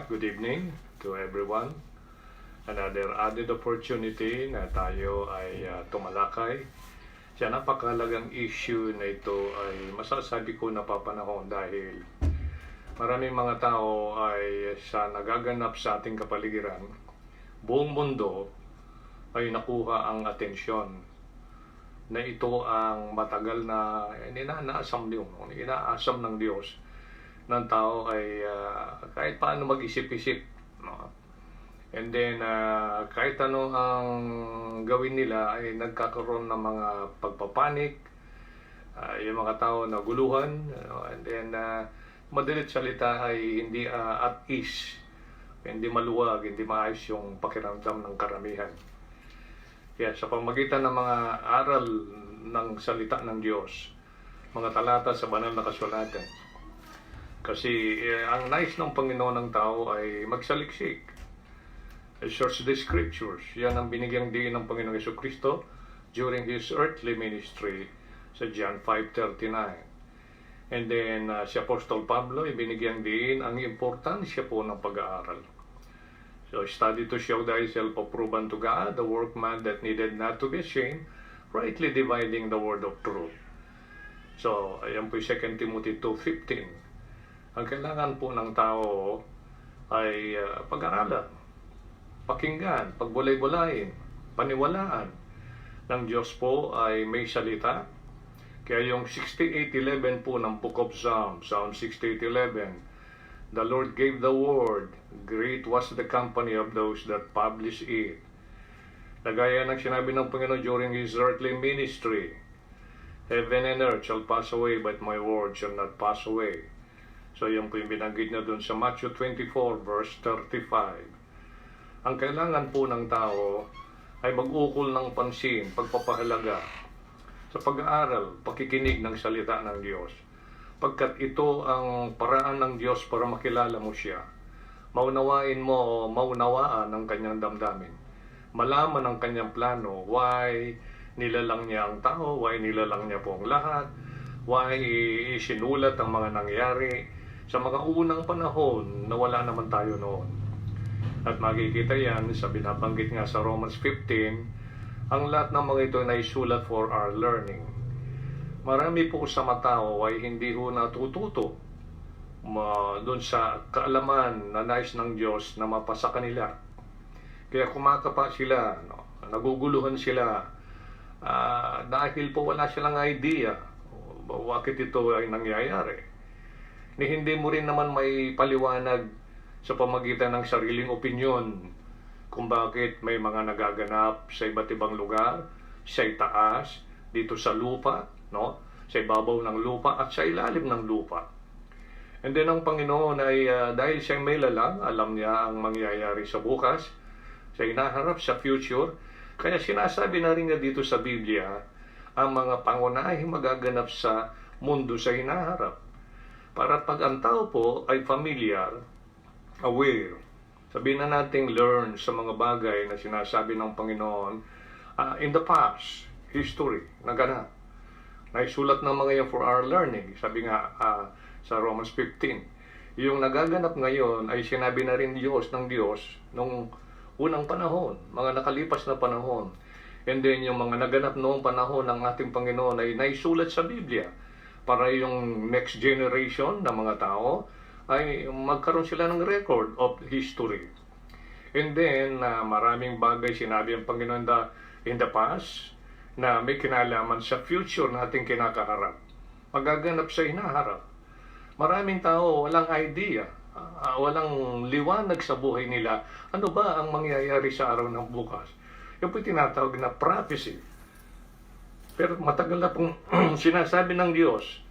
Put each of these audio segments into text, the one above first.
Good evening to everyone. Another added opportunity na tayo ay tumalakay sa napakahalagang issue na ito ay masasabi ko napapanahon dahil maraming mga tao ay sa nagaganap sa ating kapaligiran, buong mundo ay nakuha ang atensyon na ito ang matagal na inaasam ng Diyos ng tao ay kahit paano mag-isip-isip, no? And then kahit ano ang gawin nila ay nagkakaroon ng mga pagpapanik, yung mga tao na guluhan, and then madalit salita ay hindi at ease, hindi maluwag, hindi maayos yung pakiramdam ng karamihan. Kaya sa pamagitan ng mga aral ng salita ng Diyos, mga talata sa banal na kasulatan, kasi ang nais ng Panginoon ng tao ay magsaliksik. Search the Scriptures. Yan ang binigyang diin ng Panginoong Jesucristo during His earthly ministry sa John 5:39. And then si Apostol Pablo ay binigyang diin ang importansya po ng pag-aaral. So study to show thyself approved unto God, the workman that needed not to be ashamed, rightly dividing the word of truth. So ayan po 2 Timothy 2:15. Ang kailangan po ng tao ay pag-aralan, pakinggan, pagbulay-bulayin, paniwalaan ng Diyos po ay may salita. Kaya yung 68:11 po ng Book of Psalms, Psalm 68:11, the Lord gave the word, great was the company of those that publish it. Nagaya ng sinabi ng Panginoon during His earthly ministry, heaven and earth shall pass away, but my word shall not pass away. So yung po yung binanggit na dun sa Matthew 24 verse 35. Ang kailangan po ng tao ay mag-ukol ng pansin, pagpapahalaga sa pag-aaral, pakikinig ng salita ng Diyos. Pagkat ito ang paraan ng Diyos para makilala mo siya. Maunawain mo o maunawaan ang kanyang damdamin. Malaman ang kanyang plano, why nilalang niya ang tao, why nilalang niya po ang lahat, why isinulat ang mga nangyari sa mga unang panahon na wala naman tayo noon. At makikita yan sa binabanggit nga sa Romans 15, ang lahat ng mga ito na isulat for our learning. Marami po sa matao ay hindi ho natututo doon sa kaalaman na nais ng Diyos na mapasa kanila. Kaya kumakapa sila, no? Naguguluhan sila dahil po wala silang idea bakit ito ay nangyayari. Ni hindi mo rin naman may paliwanag sa pamagitan ng sariling opinyon kung bakit may mga nagaganap sa iba't ibang lugar, sa itaas, dito sa lupa, no? Sa ibabaw ng lupa at sa ilalim ng lupa. And then ang Panginoon ay dahil siya may lalang, alam niya ang mangyayari sa bukas, sa inaharap, sa future, kaya sinasabi na rin niya dito sa Biblia ang mga pangunahing magaganap sa mundo sa hinaharap. Para pag ang tao po ay familiar, aware, sabihin na natin learn sa mga bagay na sinasabi ng Panginoon in the past, history, naganap. Naisulat ng mga yan for our learning, sabi nga sa Romans 15. Yung nagaganap ngayon ay sinabi na rin ng Diyos nung unang panahon, mga nakalipas na panahon. And then yung mga naganap noong panahon ng ating Panginoon ay naisulat sa Biblia para yung next generation ng mga tao ay magkaroon sila ng record of history. And then maraming bagay sinabi ang Panginoon in the past na may kinalaman sa future nating kinakaharap. Magaganap sa hinaharap. Maraming tao walang idea, walang liwanag sa buhay nila. Ano ba ang mangyayari sa araw ng bukas? Yung po tinatawag na prophecy. Pero matagal na pong sinasabi ng Diyos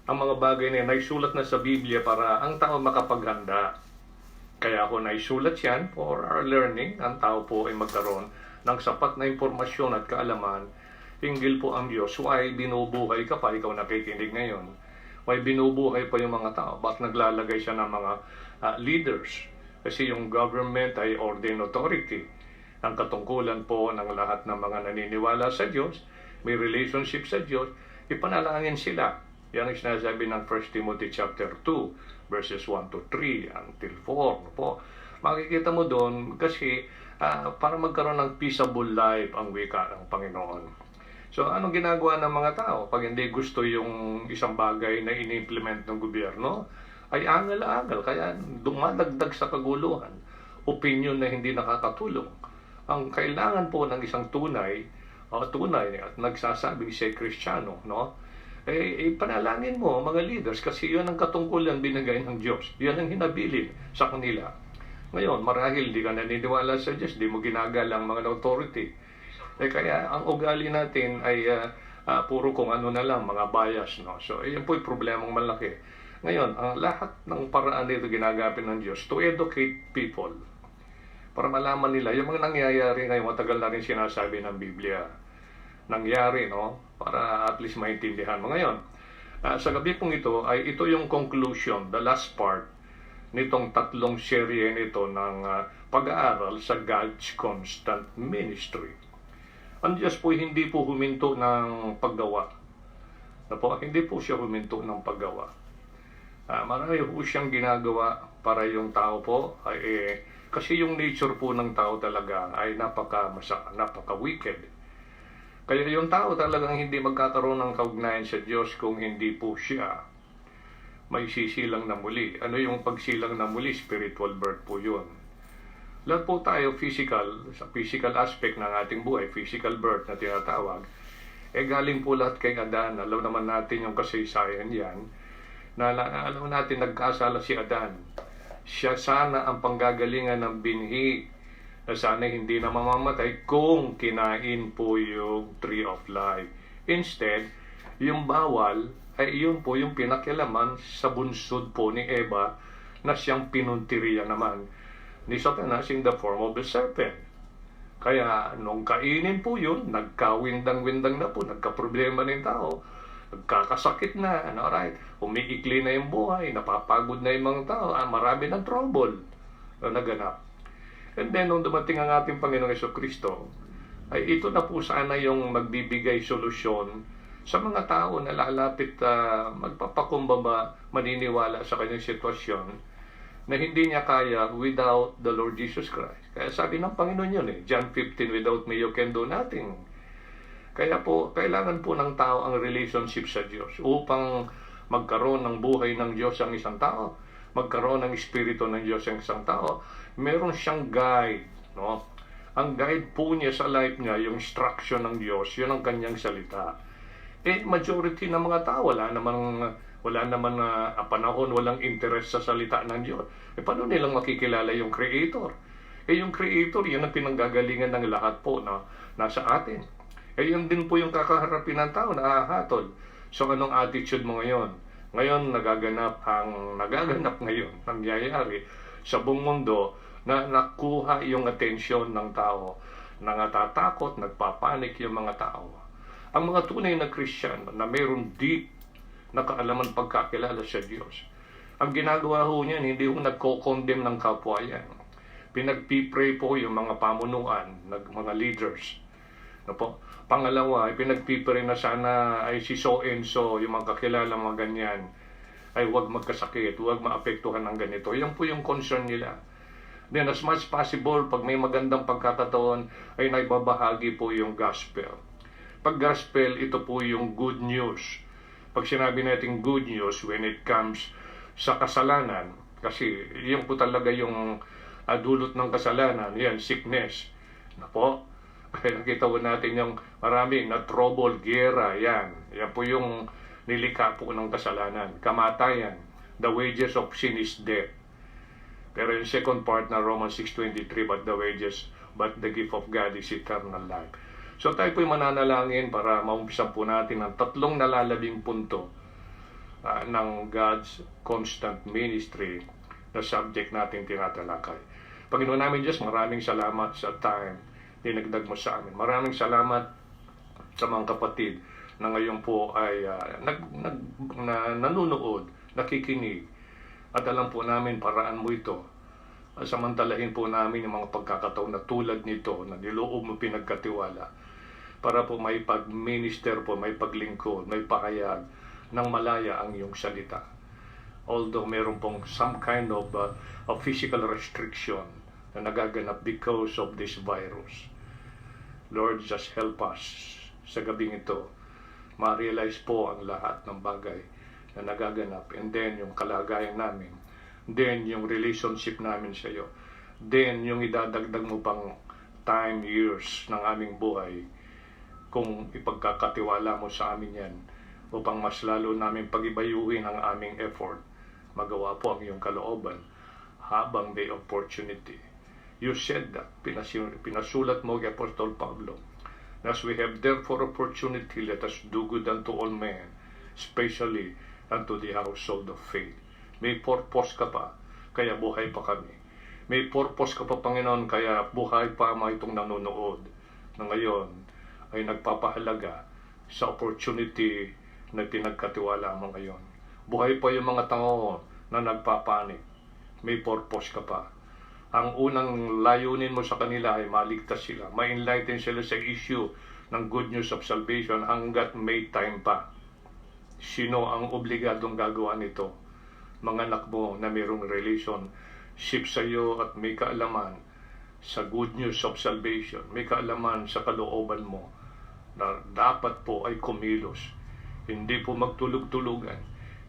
ang mga bagay na naisulat na sa Biblia para ang tao makapaghanda. Kaya ako naisulat yan for our learning. Ang tao po ay magkaroon ng sapat na impormasyon at kaalaman. Hinggil po ang Diyos. Why binubuhay ka pa? Ikaw nakikinig ngayon. Why binubuhay pa yung mga tao? Bakit naglalagay siya ng mga leaders? Kasi yung government ay ordained authority. Ang katungkulan po ng lahat ng mga naniniwala sa Diyos, may relationship sa Diyos, ipanalangin sila. Yan ang sinasabi ng 1 Timothy chapter 2, verses 1 to 3 until 4. No po? Makikita mo doon kasi para magkaroon ng peaceable life ang wika ng Panginoon. So, anong ginagawa ng mga tao? Pag hindi gusto yung isang bagay na ini-implement ng gobyerno, ay angal-angal, kaya dumadagdag sa kaguluhan. Opinion na hindi nakakatulong. Ang kailangan po ng isang tunay at nagsasabing siya Kristiyano, no? Panalangin mo mga leaders kasi yun ang katungkulan binigay ng Diyos. Yan ang hinabilin sa kanila. Ngayon, marahil di ka naniniwala sa Diyos, di mo ginagalang mga authority. Kaya ang ugali natin ay puro kung ano na lang, mga bias, no? So, yan po yung problemang malaki. Ngayon, ang lahat ng paraan nito ginagapin ng Diyos to educate people. Para malaman nila, yung mga nangyayari ngayon, matagal na rin sinasabi ng Biblia. Nangyari, no? Para at least maintindihan mo ngayon. Sa gabi pong ito, ay ito yung conclusion, the last part, nitong 3 serye nito ng pag-aaral sa God's constant ministry. Ang Diyos po hindi po huminto ng paggawa. Hindi po siya huminto ng paggawa. Marami po siyang ginagawa para yung tao po kasi yung nature po ng tao talaga ay napaka-wicked. Kaya yung tao talagang hindi magkakaroon ng kaugnayan sa Diyos kung hindi po siya may sisilang na muli. Ano yung pagsilang na muli? Spiritual birth po yun. Lahat po tayo sa physical aspect ng ating buhay, physical birth na tinatawag, galing po lahat kay Adan. Alam naman natin yung kasaysayan yan, alam natin nagkasala si Adan. Siya sana ang panggagalingan ng binhi, na sana hindi na mamamatay kung kinain po yung tree of life. Instead, yung bawal ay yun po yung pinakialaman sa bunsod po ni Eva na siyang pinuntiriya naman ni Satanas in the form of the serpent. Kaya nung kainin po yun, nagkawindang-windang na po, nagkaproblema ng tao, nagkakasakit na, right? Umiikli na yung buhay, napapagod na yung mga tao, marami ng trouble na naganap. And then, nung dumating ang ating Panginoong Jesucristo, ay ito na po sana yung magbibigay solusyon sa mga tao na lalapit magpapakumbaba, maniniwala sa kanyang sitwasyon na hindi niya kaya without the Lord Jesus Christ. Kaya sabi ng Panginoon yun John 15, without me you can do nothing. Kaya po, kailangan po ng tao ang relationship sa Diyos upang magkaroon ng buhay ng Diyos ang isang tao, magkaroon ng espiritu ng Diyos ang isang tao. Meron siyang guide, no? Ang guide po niya sa life niya, yung instruction ng Diyos, yun ang kanyang salita. Majority ng mga tao, wala naman panahon, walang interest sa salita ng Diyos. Paano nilang makikilala yung Creator? Yung Creator, yun ang pinanggagalingan ng lahat po na nasa atin. Yun din po yung kakaharapin ng tao na hahatol. So, anong attitude mo ngayon? Ngayon, nagaganap ngayon, nangyayari sa buong mundo na nakuha yung atensyon ng tao, natatakot, nagpapanik yung mga tao. Ang mga tunay na Kristiyano na mayroon deep na kaalaman pagkakilala sa Diyos, ang ginagawa ho niyan, hindi ho nagko-condemn ng kapwa yan. Pinagpipray po yung mga pamunuan, mga leaders. Pangalawa, pinagpipray na sana ay si so-and-so, yung mga kakilala mga ganyan, ay huwag magkasakit, huwag maapektuhan ng ganito. Yan po yung concern nila. Then as much possible, pag may magandang pagkakataon, ay naibabahagi po yung gospel. Pag gospel, ito po yung good news. Pag sinabi natin good news when it comes sa kasalanan, kasi yun po talaga yung dulot ng kasalanan, yan, sickness. Kaya nakita po natin yung marami na trouble, gera, yan. Yan po yung nilikha po ng kasalanan. Kamatayan. The wages of sin is death. Pero yung second part na Romans 6:23, but the gift of God is eternal life. So tayo po'y mananalangin para maumpisan po natin ang 3 nalalabing punto ng God's constant ministry na subject natin tinatalakay. Panginoon namin Diyos, maraming salamat sa time dinagdag mo sa amin. Maraming salamat sa mga kapatid na ngayon po ay nanonood, nakikinig. At alam po namin paraan mo ito. Samantalahin po namin yung mga pagkakataon na tulad nito na niloob mo pinagkatiwala para po may pag-minister po, may paglingkod, may pakayag ng malaya ang iyong salita. although meron pong some kind of physical restriction na nagaganap because of this virus. Lord, just help us sa gabing ito. Ma-realize po ang lahat ng bagay na nagaganap, and then yung kalagayan namin, then yung relationship namin sa iyo, then yung idadagdag mo pang time, years ng aming buhay, kung ipagkakatiwala mo sa amin yan, upang mas lalo namin pagibayuhin ang aming effort, magawa po ang iyong kalooban habang may opportunity. You said that, pinasulat mo kay Apostol Pablo, as we have therefore opportunity, let us do good unto all men, especially unto the household of faith. May purpose ka pa, kaya buhay pa kami. May purpose ka pa, Panginoon, kaya buhay pa mga itong nanonood na ngayon ay nagpapahalaga sa opportunity na pinagkatiwala mo ngayon. Buhay pa yung mga tao na nagpapanik. May purpose ka pa. Ang unang layunin mo sa kanila ay maligtas sila, ma-enlighten sila sa issue ng good news of salvation hanggat may time pa. Sino ang obligadong gagawa nito? Mga anak mo na mayroong relationship sa iyo at may kaalaman sa good news of salvation, may kaalaman sa kalooban mo na dapat po ay kumilos. Hindi po magtulog-tulugan,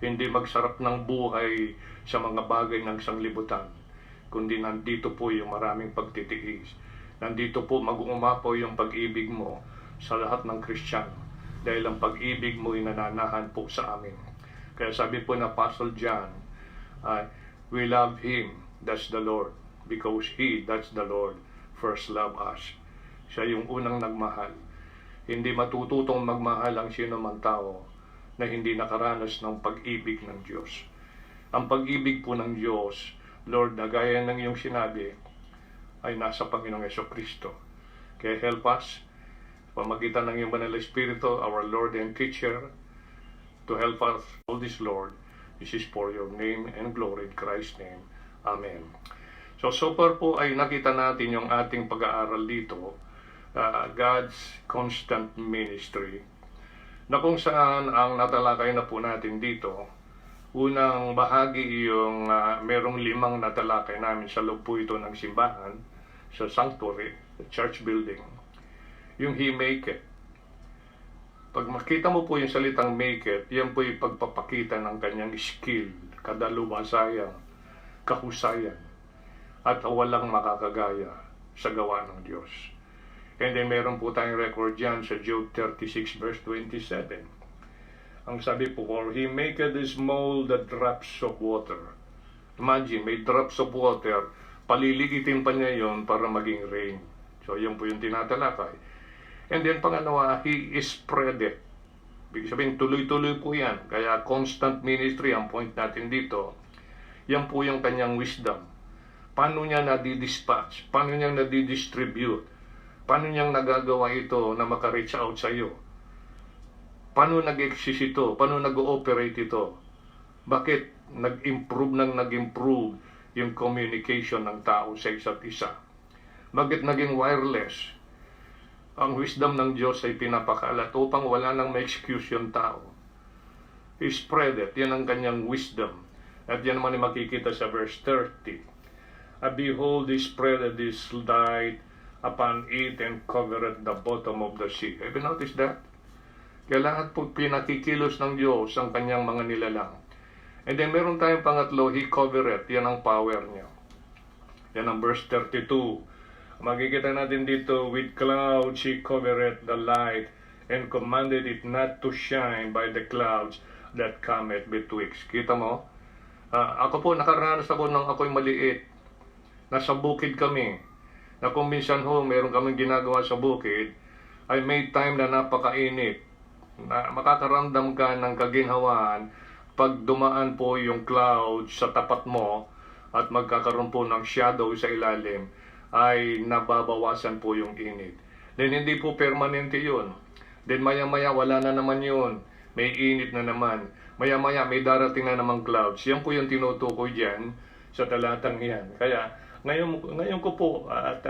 hindi magsarap ng buhay sa mga bagay ng sanglibutan, kundi nandito po yung maraming pagtitiis. Nandito po mag-uumapaw yung pag-ibig mo sa lahat ng Kristiyano, dahil ang pag-ibig mo ay nananahan po sa amin. Kaya sabi po na Apostle John, we love Him, that's the Lord, because He, that's the Lord, first love us. Siya yung unang nagmahal. Hindi matututong magmahal ang sino man tao na hindi nakaranas ng pag-ibig ng Diyos. Ang pag-ibig po ng Diyos, Lord, na gaya ng iyong sinabi, ay nasa Panginoong Jesucristo. Kaya help us, pamagitan ng iyong Banal na Espiritu, our Lord and Teacher, to help us all this, Lord. This is for your name and glory in Christ's name. Amen. So far po ay nakita natin yung ating pag-aaral dito, God's Constant Ministry, na kung saan ang natalakay na po natin dito. Unang bahagi yung merong 5 natalakay namin sa loob po ito ng simbahan, sa sanctuary, the church building. Yung He make it. Pag makita mo po yung salitang make it, yan po yung pagpapakita ng kanyang skill, kadalubasayan, kahusayan, at walang makakagaya sa gawa ng Diyos. And then meron po tayong record dyan sa Job 36 verse 27. Ang sabi po, or He maketh this mold the drops of water. Imagine, may drops of water, paliligitin pa niya yon para maging rain. So, yun po yung tinatalakay. And then, pangalawa, He is spread it. Ibig sabihin, tuloy-tuloy po yan. Kaya, constant ministry, ang point natin dito, yan po yung kanyang wisdom. Paano niya nadi-dispatch? Paano niya nadi-distribute? Paano niya nagagawa ito na maka-reach out sa iyo? Paano nag-exist ito? Paano nag-ooperate ito? Bakit nag-improve yung communication ng tao sa isa't isa? Bakit naging wireless? Ang wisdom ng Diyos ay pinapakalat upang wala nang ma-excuse yung tao. He spread it. Yan ang kanyang wisdom. At yan naman ay makikita sa verse 30. Behold, He spreaded His light upon it and covered the bottom of the sea. Have you noticed that? Kaya lahat po pinakikilos ng Diyos ang kanyang mga nilalang. And then meron tayong pangatlo, He covered. Yan ang power niya. Yan ang verse 32. Makikita natin dito, with clouds He covered the light and commanded it not to shine by the clouds that cometh betwixt. Kita mo? Ako po, nakaranas ako nung ako'y maliit. Nasa bukid kami. Na kung minsan meron kaming ginagawa sa bukid, ay may time na napakainit. Na makakaramdam ka ng kaginhawaan pag dumaan po yung clouds sa tapat mo at magkakaroon po ng shadow sa ilalim, ay nababawasan po yung init. Then hindi po permanente yun. Then maya-maya wala na naman yun. May init na naman. Maya-maya may darating na namang clouds. Yan po yung tinutukoy dyan sa talatang yan. Kaya ngayon ko po at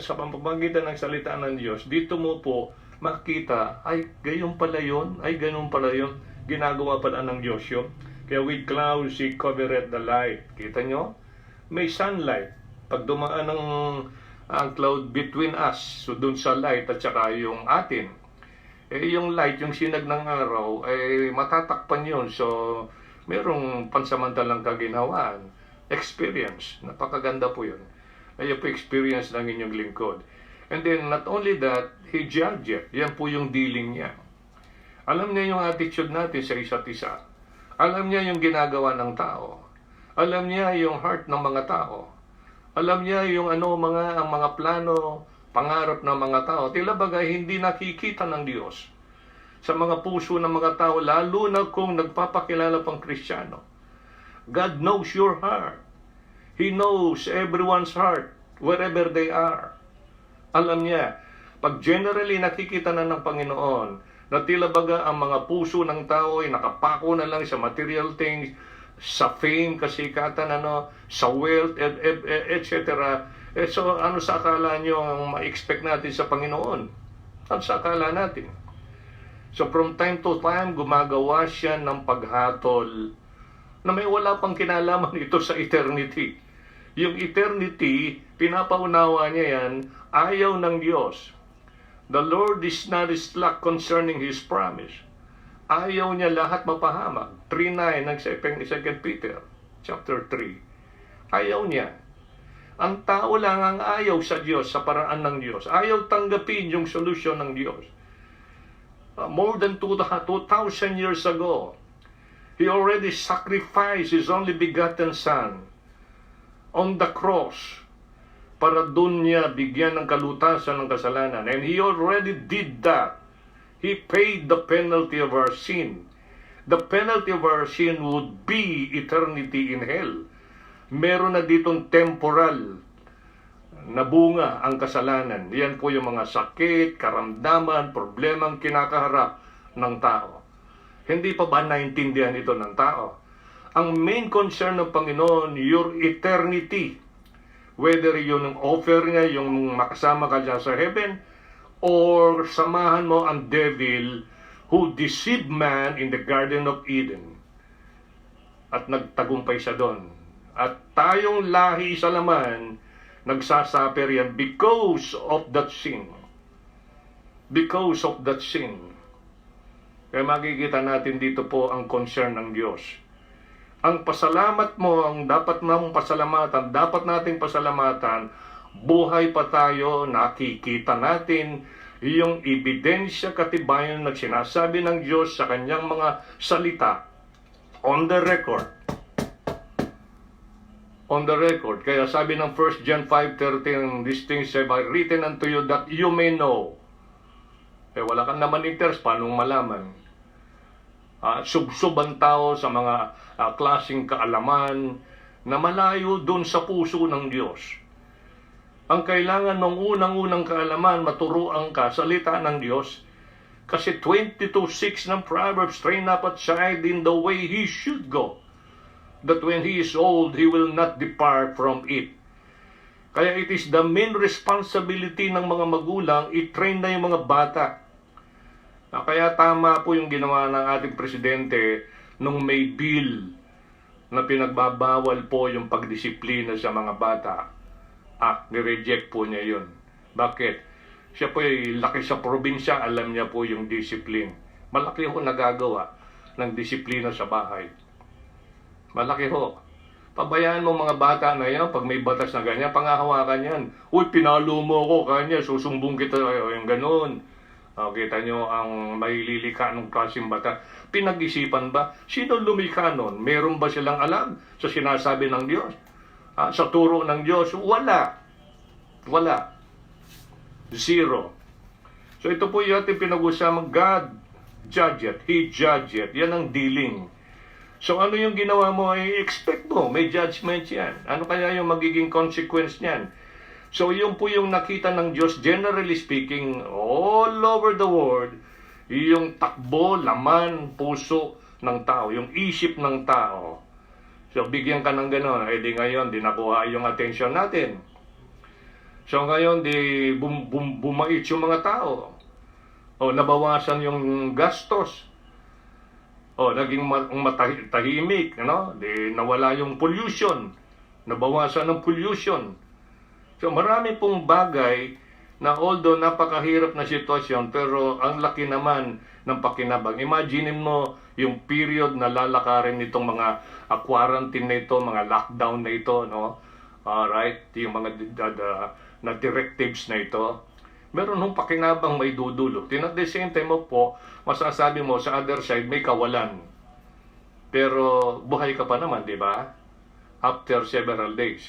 sa pamamagitan ng salita ng Diyos, dito mo po makita, ay gayon pala yun, ginagawa pala ng Diyos yun. Kaya with clouds he covereth the light. Kita nyo? May sunlight. Pag dumaan ang cloud between us, so dun sa light at saka yung atin, yung light, yung sinag ng araw, matatakpan yun. So, merong pansamantalang kaginhawaan. Experience. Napakaganda po yun. Ayun po experience ng inyong lingkod. And then, not only that, he judged it. Yan po yung dealing niya. Alam niya yung attitude natin sa isa't isa. Alam niya yung ginagawa ng tao. Alam niya yung heart ng mga tao. Alam niya yung ang mga plano, pangarap ng mga tao. Tila bagay hindi nakikita ng Diyos sa mga puso ng mga tao, lalo na kung nagpapakilala pang Kristiyano. God knows your heart. He knows everyone's heart, wherever they are. Alam niya, pag generally nakikita na ng Panginoon, na tila baga ang mga puso ng tao ay nakapako na lang sa material things, sa fame, kasikatan, sa wealth, etc. So, ano sa akala nyo ang ma-expect natin sa Panginoon? Ano sa akala natin? So, from time to time, gumagawa siya ng paghatol na may wala pang kinalaman ito sa eternity. Yung eternity, pinapaunawa niya yan, ayaw ng Diyos. The Lord is not slack concerning His promise. Ayaw niya lahat mapahamak. 3:9 ng 2 Peter chapter 3. Ayaw niya. Ang tao lang ang ayaw sa Diyos, sa paraan ng Diyos. Ayaw tanggapin yung solusyon ng Diyos. More than 2,000 years ago, He already sacrificed His only begotten Son on the cross para doon niya bigyan ng kalutasan ng kasalanan. And He already did that. He paid the penalty of our sin. The penalty of our sin would be eternity in hell. Meron na ditong temporal na bunga ang kasalanan. Yan po yung mga sakit, karamdaman, problemang kinakaharap ng tao. Hindi pa ba naintindihan ito ng tao? Ang main concern ng Panginoon, your eternity. Whether yung offer niya, yung makasama ka dyan sa heaven, or samahan mo ang devil who deceived man in the Garden of Eden. At nagtagumpay siya doon. At tayong lahi sa laman, nagsasaper yan because of that sin. Because of that sin. Kaya makikita natin dito po ang concern ng Diyos. Ang pasalamat mo, ang dapat mong pasalamatan, dapat nating pasalamatan, buhay pa tayo, nakikita natin yung ebidensya, katibayan na sinasabi ng Diyos sa kanyang mga salita on the record. On the record. Kaya sabi ng 1 John 5:13, these things have I written unto you that you may know. Wala kang naman interest, paano malaman? Subsub ang tao sa mga klaseng kaalaman na malayo dun sa puso ng Diyos. Ang kailangan ng unang-unang kaalaman, maturuan ka sa salita ng Diyos. Kasi 22:6 ng Proverbs, train up a child in the way he should go, that when he is old, he will not depart from it. Kaya it is the main responsibility ng mga magulang, i-train na yung mga bata. Kaya tama po yung ginawa ng ating presidente nung may bill na pinagbabawal po yung pagdisiplina sa mga bata. Nireject po niya yun. Bakit? Siya po ay laki sa probinsya, alam niya po yung discipline. Malaki ho nagagawa ng disiplina sa bahay. Malaki ho. Pabayaan mo mga bata na yan, pag may batas na ganyan, pangahawakan yan. Uy, pinalo mo ko kanya, susumbong kita, yung ganun. Kita nyo ang mahililika ng klaseng bata. Pinag-isipan ba? Sino lumikha nun? Meron ba silang alam sa sinasabi ng Diyos? Sa turo ng Diyos? Wala. Wala. Zero. So ito po yung ating pinag-usapan. God judge it. He judge it. Yan ang dealing. So ano yung ginawa mo? Expect mo. May judgment yan. Ano kaya yung magiging consequence niyan? So yun po yung nakita ng Diyos, generally speaking, all over the world, yung takbo, laman, puso ng tao, yung isip ng tao. So bigyan ka ng gano'n, di ngayon, di nakuha yung attention natin. So ngayon, di bumait yung mga tao. O nabawasan yung gastos. Naging tahimik, ano? Nawala yung pollution, nabawasan ng pollution. So marami pong bagay na although napakahirap na sitwasyon, pero ang laki naman ng pakinabang. Imagine mo yung period na lalakarin nitong mga quarantine na ito, mga lockdown na ito, no? Alright, yung mga na directives na ito. Meron hong pakinabang may dudulot. At the same time mo po, masasabi mo sa other side may kawalan. Pero buhay ka pa naman, di ba? After several days.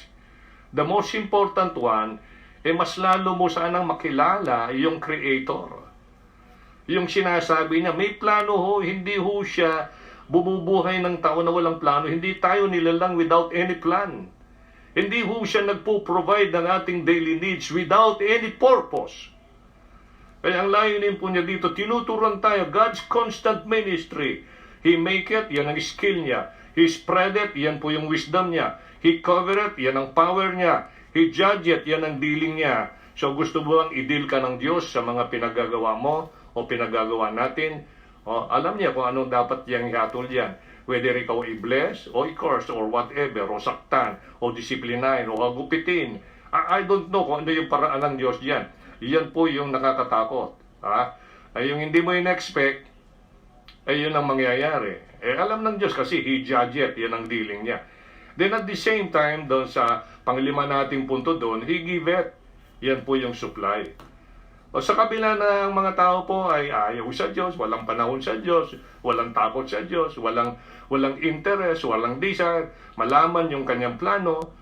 The most important one, mas lalo mo sanang makilala yung Creator. Yung sinasabi niya, may plano ho, hindi ho siya bumubuhay ng tao na walang plano. Hindi tayo nilalang without any plan. Hindi ho siya nagpo-provide ng ating daily needs without any purpose. Kaya ang layunin po niya dito, tinuturuan tayo, God's constant ministry. He make it, yan ang skill niya. He spread it, yan po yung wisdom niya. He cover it, yan ang power niya. He judge it, yan ang dealing niya. So gusto mo bang i-deal ka ng Diyos sa mga pinagagawa mo o pinagagawa natin? Alam niya kung anong dapat niyang ihatol yan. Whether ikaw i-bless o i-curse or whatever, o saktan, o disiplinahin, o hagupitin. I don't know kung ano yung paraan ng Diyos yan. Yan po yung nakakatakot. Ay yung hindi mo in-expect, ay yun ang mangyayari. Alam ng Diyos kasi He judge it, yan ang dealing niya. Then at the same time, doon sa panglima nating punto doon, He give it. Yan po yung supply. O sa kabila ng mga tao po ay ayaw sa Diyos, walang panahon sa Diyos, walang takot sa Diyos, walang interest, walang desire, malaman yung kanyang plano,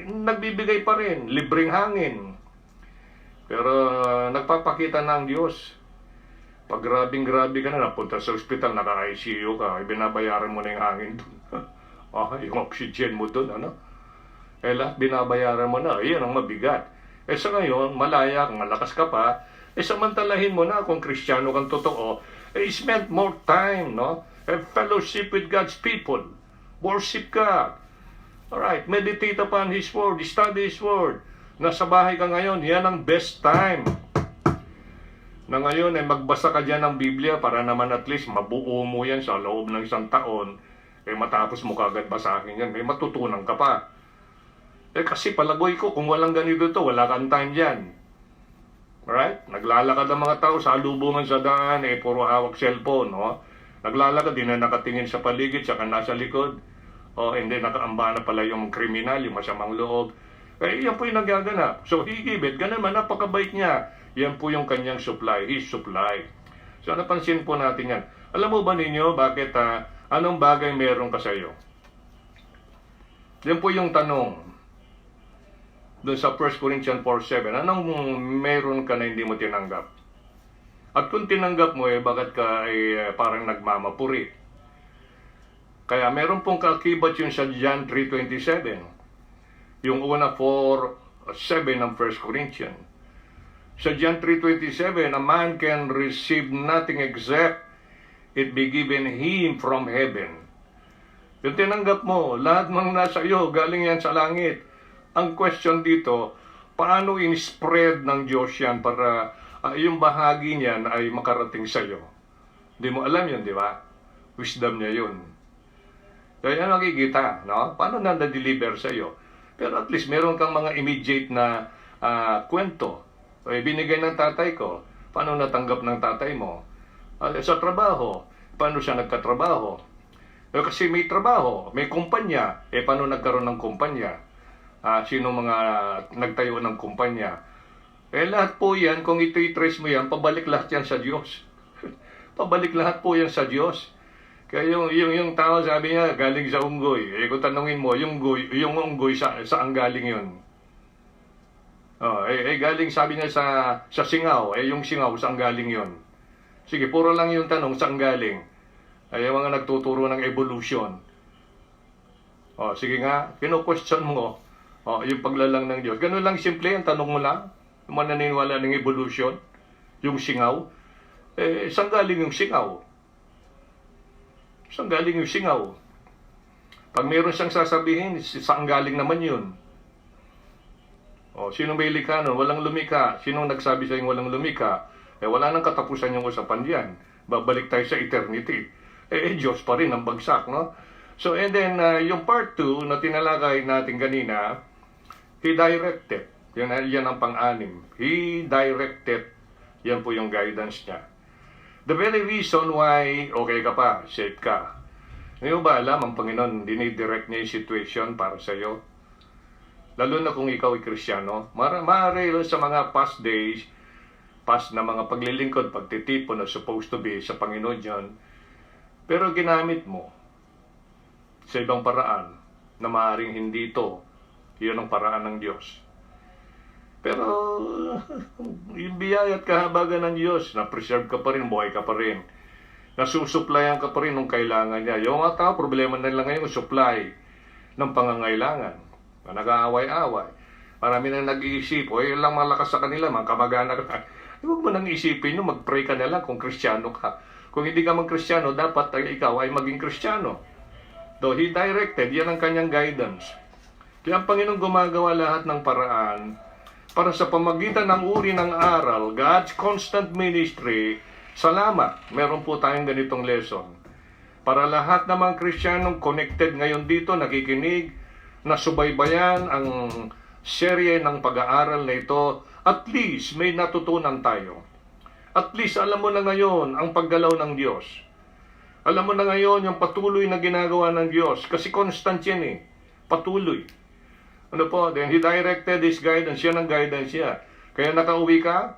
nagbibigay pa rin, libreng hangin. Pero nagpapakita ng Diyos. Pag grabing-grabe ka na, napunta sa ospital, naka-ICU ka, binabayaran mo na yung hangin doon. Yung oxygen mo doon, ano? Lahat binabayaran mo na, yan ang mabigat. Sa ngayon, malaya, malakas ka pa, samantalahin mo na kung Kristiyano kang totoo, spend more time, no? Have fellowship with God's people. Worship God. Alright, meditate upon His Word, study His Word. Nasa bahay ka ngayon, yan ang best time. Na ngayon ay magbasa ka dyan ng Biblia para naman at least mabuo mo yan sa loob ng isang taon. Matapos mo kagad basahin yan, may matutunan ka pa. Kasi palagoy ko, kung walang ganito to, wala kang time dyan. Alright? Naglalakad ang mga tao sa lubungan sa daan, puro hawak cellphone, no? Naglalakad, di na nakatingin sa paligid, saka nasa likod. Hindi, nakaamba na pala yung kriminal, yung masamang loob. Yan po yung nagaganap. So, He give it. Ganun naman, napakabait niya. Yan po yung kanyang supply. His supply. So, napansin po natin yan. Alam mo ba ninyo, bakit, anong bagay meron ka sa iyo? Yan po yung tanong. Doon sa 1 Corinthians 4:7, anong meron ka na hindi mo tinanggap? At kung tinanggap mo, bakit ka parang nagmamapuri? Kaya meron pong kaakibat yun sa John 3:27. Yung una 4:7 ng 1 Corinthians. Sa John 3:27, a man can receive nothing except it be given him from heaven. Yung tinanggap mo, lahat ng nasa iyo, galing yan sa langit. Ang question dito, paano in-spread ng Diyos yan para yung bahagi niyan ay makarating sa iyo? Hindi mo alam yan, di ba? Wisdom niya yun. Kaya nakikita, no? Paano na-deliver sa iyo? Pero at least meron kang mga immediate na kwento. Binigay ng tatay ko, paano natanggap ng tatay mo? Sa trabaho, paano siya nagkatrabaho? Kasi may trabaho, may kumpanya, paano nagkaroon ng kumpanya? Sino mga nagtayo ng kumpanya? Lahat po yan, kung ito i-trace mo yan, pabalik lahat yan sa Diyos. Pabalik lahat po yan sa Diyos. Kaya yung tao sabi niya, galing sa unggoy. Kung tanungin mo, yung unggoy saan galing yun? Galing sabi niya sa singaw. Yung singaw, saan galing yun? Sige, puro lang yung tanong, saan galing? Yung mga nagtuturo ng evolution. Sige nga, kino-question mo. Yung paglalang ng Diyos. Ganun lang simple, ang tanong mo lang. Yung mananiniwala ng evolution. Yung singaw. Saan galing yung singaw? Saan galing yung singaw? Pag mayroon siyang sasabihin, saan galing naman yun? Sino may likha nun? Walang lumika. Sino nagsabi sa walang lumika? Wala nang katapusan yung usapan diyan. Babalik tayo sa eternity. Diyos pa rin ang bagsak, no? So, and then, yung part 2 na tinalakay natin kanina, He directed. Yan ang pang-anim. He directed. Yan po yung guidance niya. The very reason why okay ka pa, safe ka. Ngayon ba alam ang Panginoon, dinidirect niya yung situation para sa iyo? Lalo na kung ikaw ay Kristiyano. Maaari sa mga past days, past na mga paglilingkod, pagtitipon na supposed to be sa Panginoon yun. Pero ginamit mo sa ibang paraan na maaaring hindi ito. Yun ang paraan ng Diyos. Pero yung biyaya at kahabagan ng Diyos, na-preserve ka pa rin, buhay ka pa rin. Nasusuplayan ka pa rin nung kailangan niya. Yung mga tao, problema na lang ngayon, supply ng pangangailangan. Nag-aaway-away. Marami nang nag-iisip, o yun lang malakas sa kanila, mga kamag-anak ka. Huwag mo nang isipin nyo, mag-pray ka na lang kung Kristiyano ka. Kung hindi ka mag-Kristiyano, dapat ikaw ay maging Kristiyano. So, He directed, yan ang kanyang guidance. Kaya ang Panginoon gumagawa lahat ng paraan para sa pamagitan ng uri ng aral, God's constant ministry. Salamat, meron po tayong ganitong lesson. Para lahat ng mga Kristiyanong connected ngayon dito, nakikinig, nasubaybayan ang serye ng pag-aaral na ito, at least may natutunan tayo. At least alam mo na ngayon ang paggalaw ng Diyos. Alam mo na ngayon yung patuloy na ginagawa ng Diyos. Kasi constant yan eh. Patuloy. Ano po? Then He directed His guidance. Yan ang guidance niya. Kaya nakauwi ka,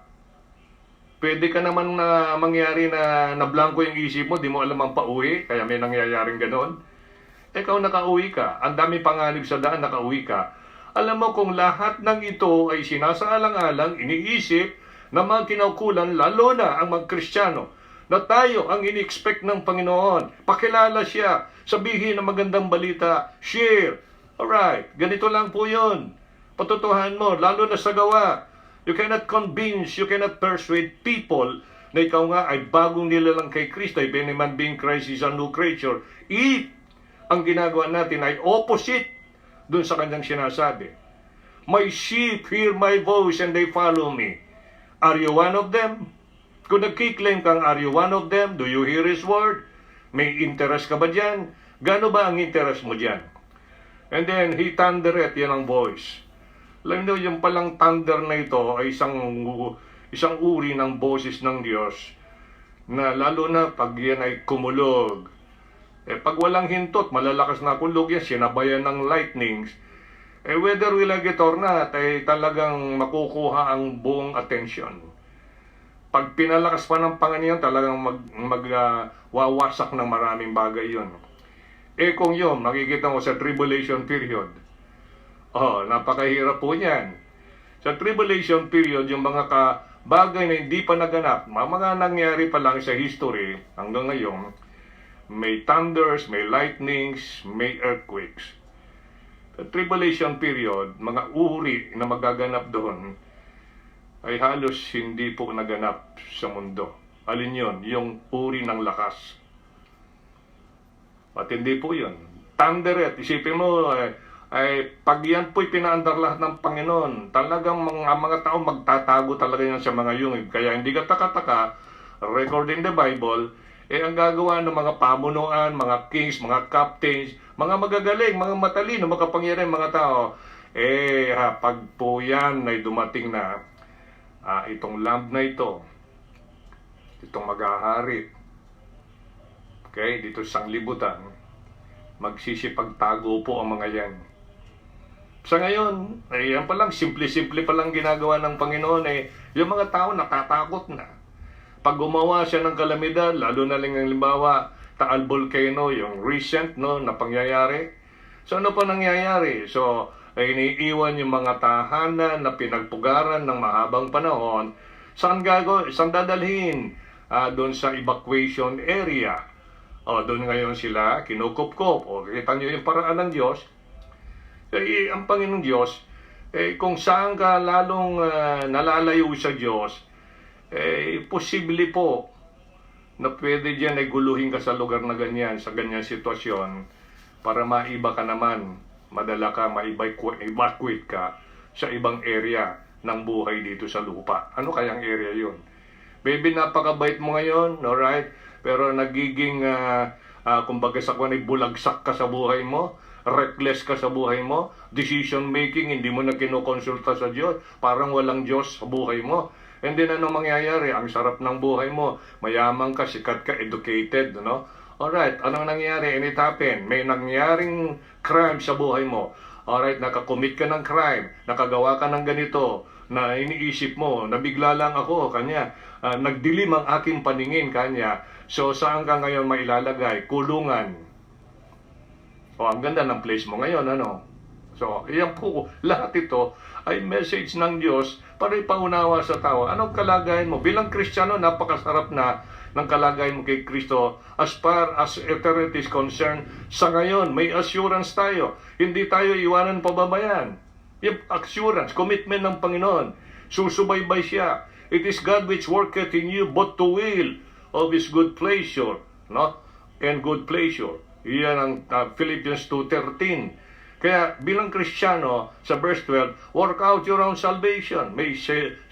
pwede ka naman na mangyari na blanco yung isip mo, di mo alam ang pauwi, kaya may nangyayaring ganon. Ikaw nakauwi ka, ang dami panganib sa daan, nakauwi ka. Alam mo kung lahat ng ito ay sinasaalang-alang, iniisip na mga kinaukulan, lalo na ang mga Kristiyano, na tayo ang ini-expect ng Panginoon. Pakilala siya, sabihin ng magandang balita, share. Alright, ganito lang po yun. Patutuhan mo, lalo na sa gawa. You cannot convince, you cannot persuade people na ikaw nga ay bagong nilalang kay Kristo. If any man being Christ is a new creature. If ang ginagawa natin ay opposite dun sa kanyang sinasabi. My sheep hear my voice and they follow me. Are you one of them? Kung nagkiklaim kang are you one of them, do you hear His word? May interest ka ba dyan? Gano ba ang interest mo dyan? And then, He thundereth, yan ang voice. Alam nyo, yung palang thunder na ito ay isang uri ng boses ng Diyos na lalo na pag yan ay kumulog. Pag walang hintot, malalakas na kulog yan, sinabayan ng lightnings. Whether we like it or not, ay talagang makukuha ang buong attention. Pag pinalakas pa ng Panginoon, talagang wawasak ng maraming bagay yun. Kung yun, makikita mo sa tribulation period. Napakahirap po niyan. Sa tribulation period, yung mga bagay na hindi pa naganap, mga nangyari pa lang sa history hanggang ngayon, may thunders, may lightnings, may earthquakes. Sa tribulation period, mga uri na magaganap doon ay halos hindi po naganap sa mundo. Alin yun? Yung uri ng lakas. Matindi po yun. Thundereth, isipin mo, pag yan po'y pinaandar lahat ng Panginoon, talagang mga tao magtatago talaga yan sa mga yungib. Kaya hindi ka taka-taka, record in the Bible, ang gagawa ng mga pamunuan, mga kings, mga captains, mga magagaling, mga matalino, makapangyarihan mga tao, pag po yan ay dumating na, itong lamb na ito, itong maghahari, okay, dito sa sanglibutan, magsisipagtago po ang mga yan. Sa ngayon, yan pa lang, simple-simple pa lang ginagawa ng Panginoon, yung mga tao natatakot na. Pag gumawa siya ng kalamidad, lalo na lang ang limbawa, Taal Volcano, yung recent na pangyayari. So ano pa nangyayari? So, iniiwan yung mga tahanan na pinagpugaran ng mahabang panahon. Saan dadalhin? Doon sa evacuation area. Doon ngayon sila, kinukupkop. Kita nyo yung paraan ng Diyos. Ang Panginoong Diyos, kung saan ka lalong nalalayo sa Diyos, posible po na pwede dyan ay guluhin ka sa lugar na ganyan, sa ganyan sitwasyon, para maiba ka naman, madala ka, ma-evacuate ka sa ibang area ng buhay dito sa lupa. Ano kayang area yun? Maybe napakabait mo ngayon, alright? Pero nagiging kumbaga sa kung bulagsak ka sa buhay mo, reckless ka sa buhay mo, decision making, hindi mo na kinukonsulta sa Diyos, parang walang Diyos sa buhay mo. And then ano mangyayari? Ang sarap ng buhay mo, mayaman ka, sikat ka, educated, no? Alright, anong nangyayari? And it happened. May nangyaring crime sa buhay mo. Alright, nakakommit ka ng crime, nakagawa ka ng ganito, na iniisip mo, nabigla lang ako, kanya, nagdilim ang aking paningin, kanya. So, saan ka ngayon mailalagay? Kulungan. O, ang ganda ng place mo ngayon, ano? So, iyan po, lahat ito ay message ng Diyos para ipaunawa sa tao. Anong kalagayan mo? Bilang Kristiyano, napakasarap na ng kalagayan mo kay Kristo as far as eternity is concerned. Sa ngayon, may assurance tayo. Hindi tayo iwanan pababayan. Yung assurance, commitment ng Panginoon. Susubaybay siya. It is God which worketh in you both to will of His good pleasure, no? And good pleasure. Iyan ang Philippians 2:13. Kaya bilang Kristiyano, sa verse 12, work out your own salvation. May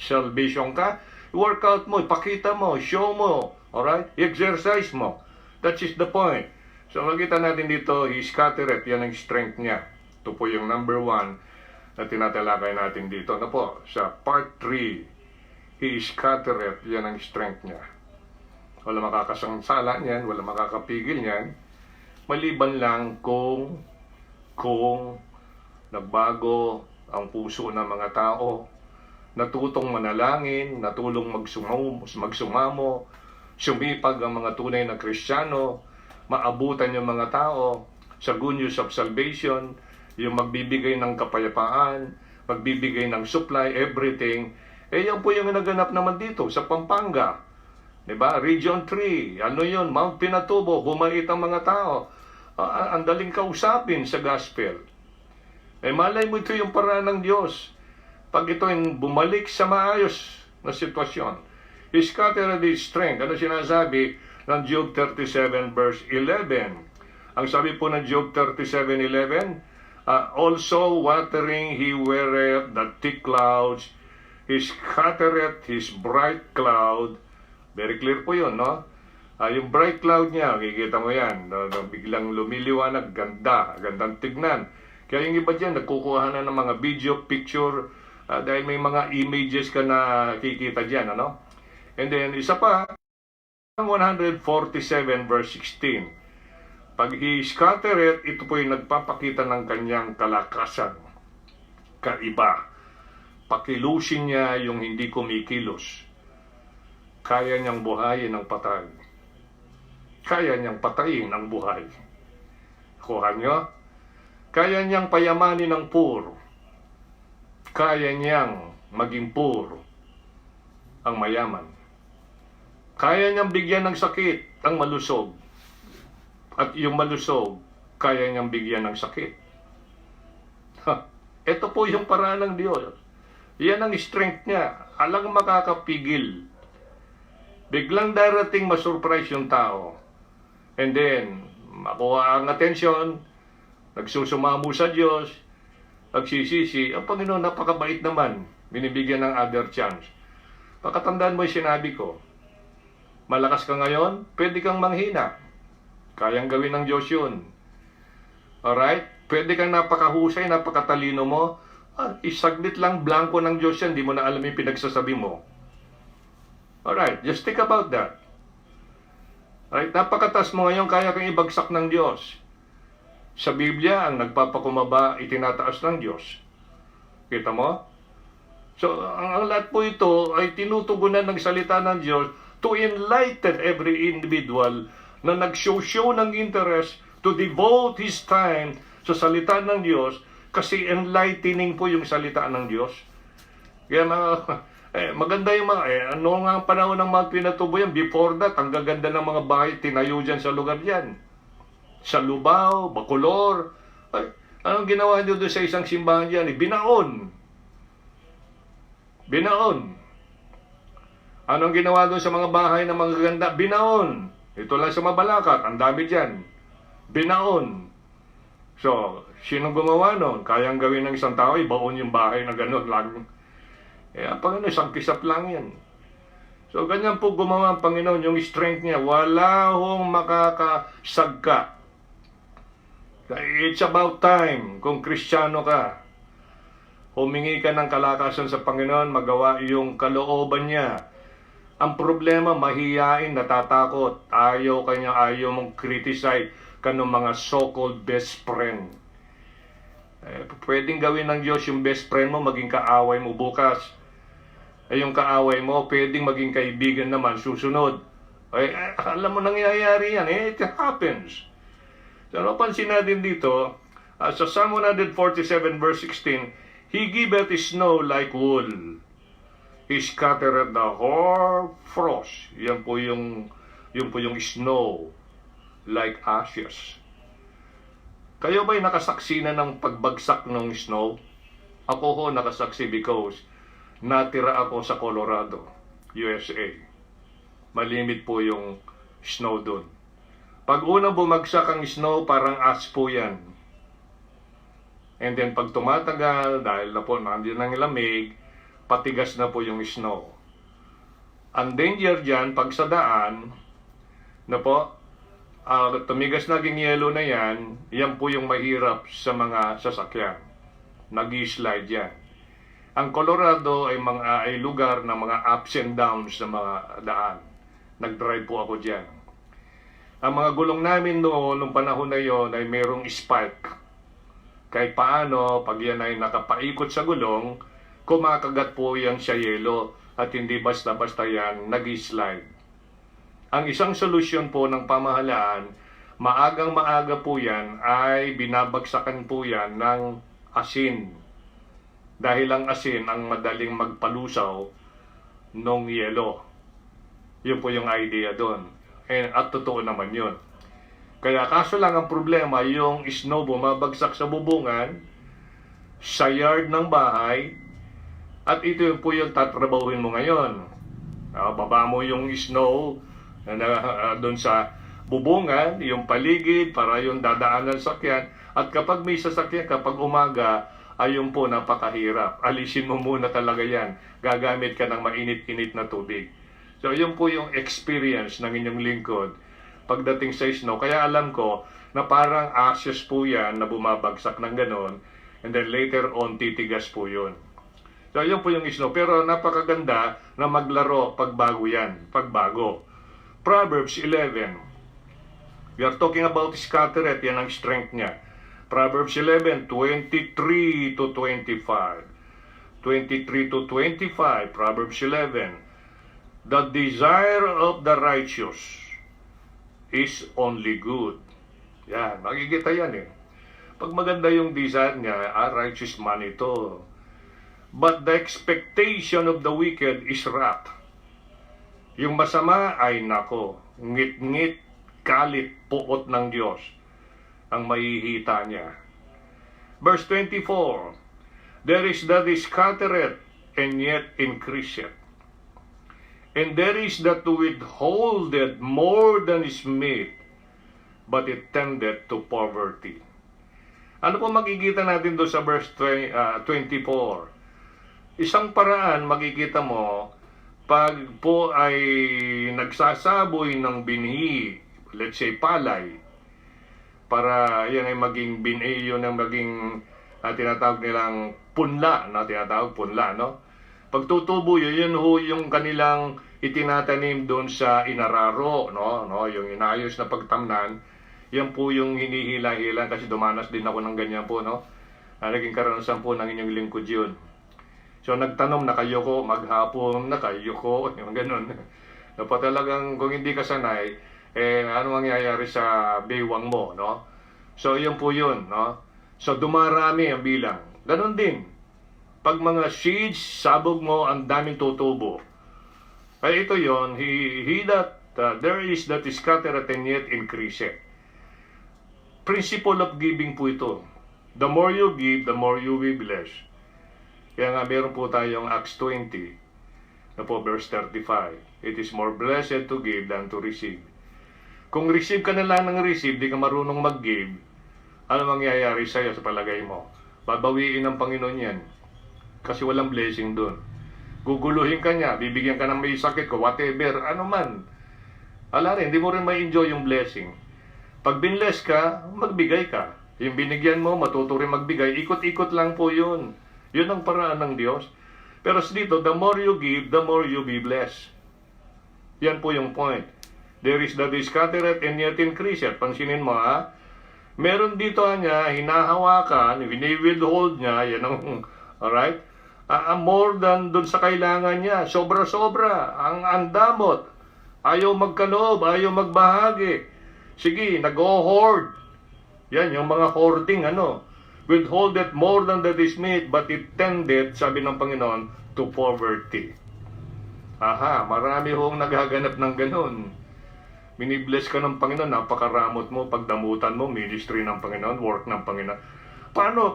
salvation ka, work out mo, ipakita mo, show mo, alright? Exercise mo. That is the point. So makita natin dito, He scattereth, yan ang strength niya. Ito po yung number 1 na tinatalakay natin dito. Ano po? Sa part 3, He scattereth, yan ang strength niya. Wala makakasangsala niyan, wala makakapigil niyan, maliban lang kung nagbago ang puso ng mga tao, natutong manalangin, natulong magsumamo, sumipag ang mga tunay na Kristiyano, maabutan yung mga tao sa good news of salvation, yung magbibigay ng kapayapaan, magbibigay ng supply, everything. Yan po yung naganap naman dito sa Pampanga. Diba? Region 3, ano yun? Mount Pinatubo, bumait ang mga tao. Ang daling kausapin sa gospel. Malay mo ito yung paraan ng Diyos. Pag ito yung bumalik sa maayos na sitwasyon. He scattered His strength. Ano sinasabi ng Job 37 verse 11? Ang sabi po ng Job 37:11, also watering He weareth the thick clouds, He scattereth His bright cloud. Very clear po yun, no? Yung bright cloud niya, kikita mo yan, biglang lumiliwanag, gandang tignan. Kaya yung iba dyan, nagkukuha na ng mga video, picture, dahil may mga images ka na kikita dyan, ano? And then, isa pa, 147 verse 16. Pag He scattereth, ito po yung nagpapakita ng kanyang kalakasan, kaiba. Pakilusin niya yung hindi kumikilos. Kaya niyang buhayin ang patay. Kaya niyang patayin ang buhay. Kuha niyo? Kaya niyang payamanin ang puro. Kaya niyang maging puro ang mayaman. Kaya niyang bigyan ng sakit ang malusog. At yung malusog, kaya niyang bigyan ng sakit. Ito po yung paraan ng Diyos. Yan ang strength niya. Alang makakapigil. Biglang darating masurprise yung tao. And then, makuha ang atensyon, nagsusumamo sa Diyos, nagsisisi, ang Panginoon napakabait naman, binibigyan ng other chance. Pakatandaan mo yung sinabi ko, malakas ka ngayon, pwede kang manghina. Kayang gawin ng Diyos yun. Alright? Pwede kang napakahusay, napakatalino mo, isaglit lang blanco ng Diyos yan, di mo na alam yung pinagsasabi mo. Alright, just think about that. Alright, napakatas mo ngayon, kaya kang ibagsak ng Diyos. Sa Biblia, ang nagpapakumaba, itinataas ng Diyos. Kita mo? So, ang lahat po ito ay tinutugunan ng salita ng Diyos to enlighten every individual na nag-show ng interest to devote his time sa salita ng Diyos kasi enlightening po yung salita ng Diyos. Kaya maganda yung mga, ano nga ang panahon ng mga Pinatubo yan, before that, ang gaganda ng mga bahay, tinayo dyan sa lugar dyan. Sa Lubao, Bacolor, anong ginawa nyo doon sa isang simbahan dyan? Binaon. Anong ginawa doon sa mga bahay ng mga ganda? Binaon. Ito lang sa Mabalacat, ang dami dyan. Binaon. So, sinong gumawa nun? Kayang gawin ng isang tao, ibaon yung bahay na gano'n lang. Panginoon, isang kisap lang yan. So, ganyan po gumawa ang Panginoon, yung strength niya. Wala hong makakasagka. It's about time kung Kristiyano ka. Humingi ka ng kalakasan sa Panginoon, magawa yung kalooban niya. Ang problema, mahiyain, natatakot. Ayaw mong criticize kanong mga so-called best friend. Pwedeng gawin ng Diyos yung best friend mo, maging kaaway mo bukas. Yung kaaway mo, pwedeng maging kaibigan naman, susunod. Alam mo, nangyayari yan. It happens. So, napansin natin dito, sa Psalm 147 verse 16, He giveth snow like wool. He scattereth the hoar frost. Yan po yung snow like ashes. Kayo ba'y nakasaksi na ng pagbagsak ng snow? Ako ho nakasaksi because natira ako sa Colorado, USA. Malimit po yung snow doon. Pag unang bumagsak ang snow, parang ash po yan. And then pag tumatagal, dahil na po nandiyan ang lamig, patigas na po yung snow. Ang danger dyan, pag sa daan, na po, tumigas naging yelo na yan, yan po yung mahirap sa mga sasakyan. Nag-i-slide yan. Ang Colorado ay lugar ng mga ups and downs na mga daan. Nag-drive po ako dyan. Ang mga gulong namin noong panahon na yon ay mayroong spike. Kahit paano, pag yan ay nakapaikot sa gulong, kumakagat po yan sa yelo at hindi basta-basta yan nag-slide. Ang isang solusyon po ng pamahalaan, maagang-maaga po yan ay binabagsakan po yan ng asin. Dahil ang asin ang madaling magpalusaw nung yelo. Yun po yung idea doon. At totoo naman yun. Kaya kaso lang ang problema, yung snow bumabagsak sa bubungan, sa yard ng bahay, at ito yung po yung tatrabahuin mo ngayon. Baba mo yung snow doon sa bubungan, yung paligid, para yung dadaanan sakyan. At kapag may sasakyan, kapag umaga, ayun po, napakahirap. Alisin mo muna talaga yan. Gagamit ka ng mainit-init na tubig. So, yun po yung experience ng inyong lingkod pagdating sa snow. Kaya alam ko na parang ashes po yan na bumabagsak ng ganon. And then later on, titigas po yun. So, yun po yung snow. Pero napakaganda na maglaro pagbago yan. Pagbago. Proverbs 11. We are talking about scattereth. Yan ang strength niya. Proverbs 11, 23 to 25. 23 to 25, Proverbs 11. The desire of the righteous is only good. Yan, makikita yan eh. Pag maganda yung desire niya, righteous man ito. But the expectation of the wicked is wrath. Yung masama ay nako, ngit-ngit, kalit, puot ng Diyos ang mahihita niya. Verse 24, there is that is scattereth and yet increaseth. And there is that withholdeth more than is meet, but it tendeth to poverty. Ano po makikita natin doon sa verse 24? Isang paraan makikita mo, pag po ay nagsasaboy ng binhi, let's say palay, para yan ay maging binhi, yun ang maging tinatawag nilang punla, tinatawag punla, no? Pagtutubo yun ho yung kanilang itinatanim doon sa inararo, no? Yung inayos na pagtamnan, yan po yung hinihila-hila kasi dumanas din ako ng ganyan po, no? Naging karanasan po ng inyong lingkod yun. So nagtanom na kayo ko, maghapon na kayo ko, yung ganun. No, pa talagang kung hindi ka sanay, ano mangyayari sa baywang mo, no? So yun po yun, no? So dumarami ang bilang. Ganun din. Pag mga seeds, sabog mo, ang daming tutubo. Kaya ito yon, he that there is that is scattereth and yet increaseth. Principle of giving po ito. The more you give, the more you will bless. Kaya nga meron po tayong Acts 20, na po verse 35. It is more blessed to give than to receive. Kung receive ka na lang ng receive, di ka marunong mag-give, ano mangyayari sa'yo sa palagay mo? Babawiin ng Panginoon yan. Kasi walang blessing doon. Guguluhin ka niya, bibigyan ka ng may sakit ko, whatever, ano man. Ala rin, hindi mo rin ma-enjoy yung blessing. Pag binless ka, magbigay ka. Yung binigyan mo, matuto rin magbigay. Ikot-ikot lang po yun. Yun ang paraan ng Diyos. Pero dito, the more you give, the more you be blessed. Yan po yung point. There is that is scattereth and yet increaseth. Pansinin mo ha. Meron dito niya, hinahawakan, withhold niya, yan ang, alright? More than dun sa kailangan niya. Sobra-sobra. Ang damot. Ayaw magkaloob, ayaw magbahagi. Sige, nag-o-hoard. Yan, yung mga hoarding, withhold it more than that is meet, but it tended, sabi ng Panginoon, to poverty. Aha, marami hong naghaganap ng ganun. Binibless ka ng Panginoon, napakaramot mo, pagdamutan mo, ministry ng Panginoon, work ng Panginoon. Paano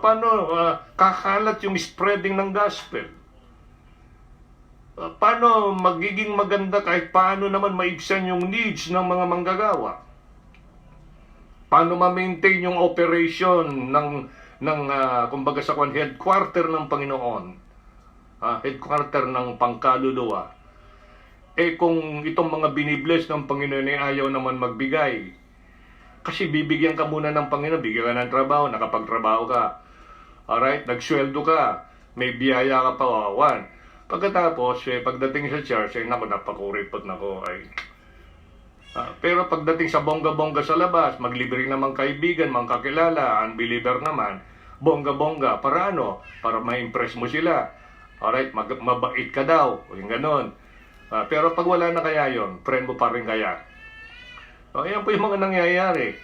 kakalat yung spreading ng gospel? Paano magiging maganda kahit paano naman maibsan yung needs ng mga manggagawa? Paano ma-maintain yung operation ng kumbaga sa headquarter ng Panginoon? Headquarter ng pangkaluluwa. Kung itong mga binibless ng Panginoon ay ayaw naman magbigay, kasi bibigyan ka muna ng Panginoon, bigyan ka ng trabaho, nakapagtrabaho ka. Alright, nagsweldo ka, may biyaya ka pa, Pagkatapos, pagdating sa church, napakuripot na ko. Pero pagdating sa bongga-bongga sa labas, maglibre naman kaibigan, mga kakilala, unbeliever naman, bongga-bongga, para Para ma-impress mo sila. Alright, mabait ka daw, yung ganon. Pero pag wala na kaya yon, friend mo pa rin kaya. Yan po yung mga nangyayari.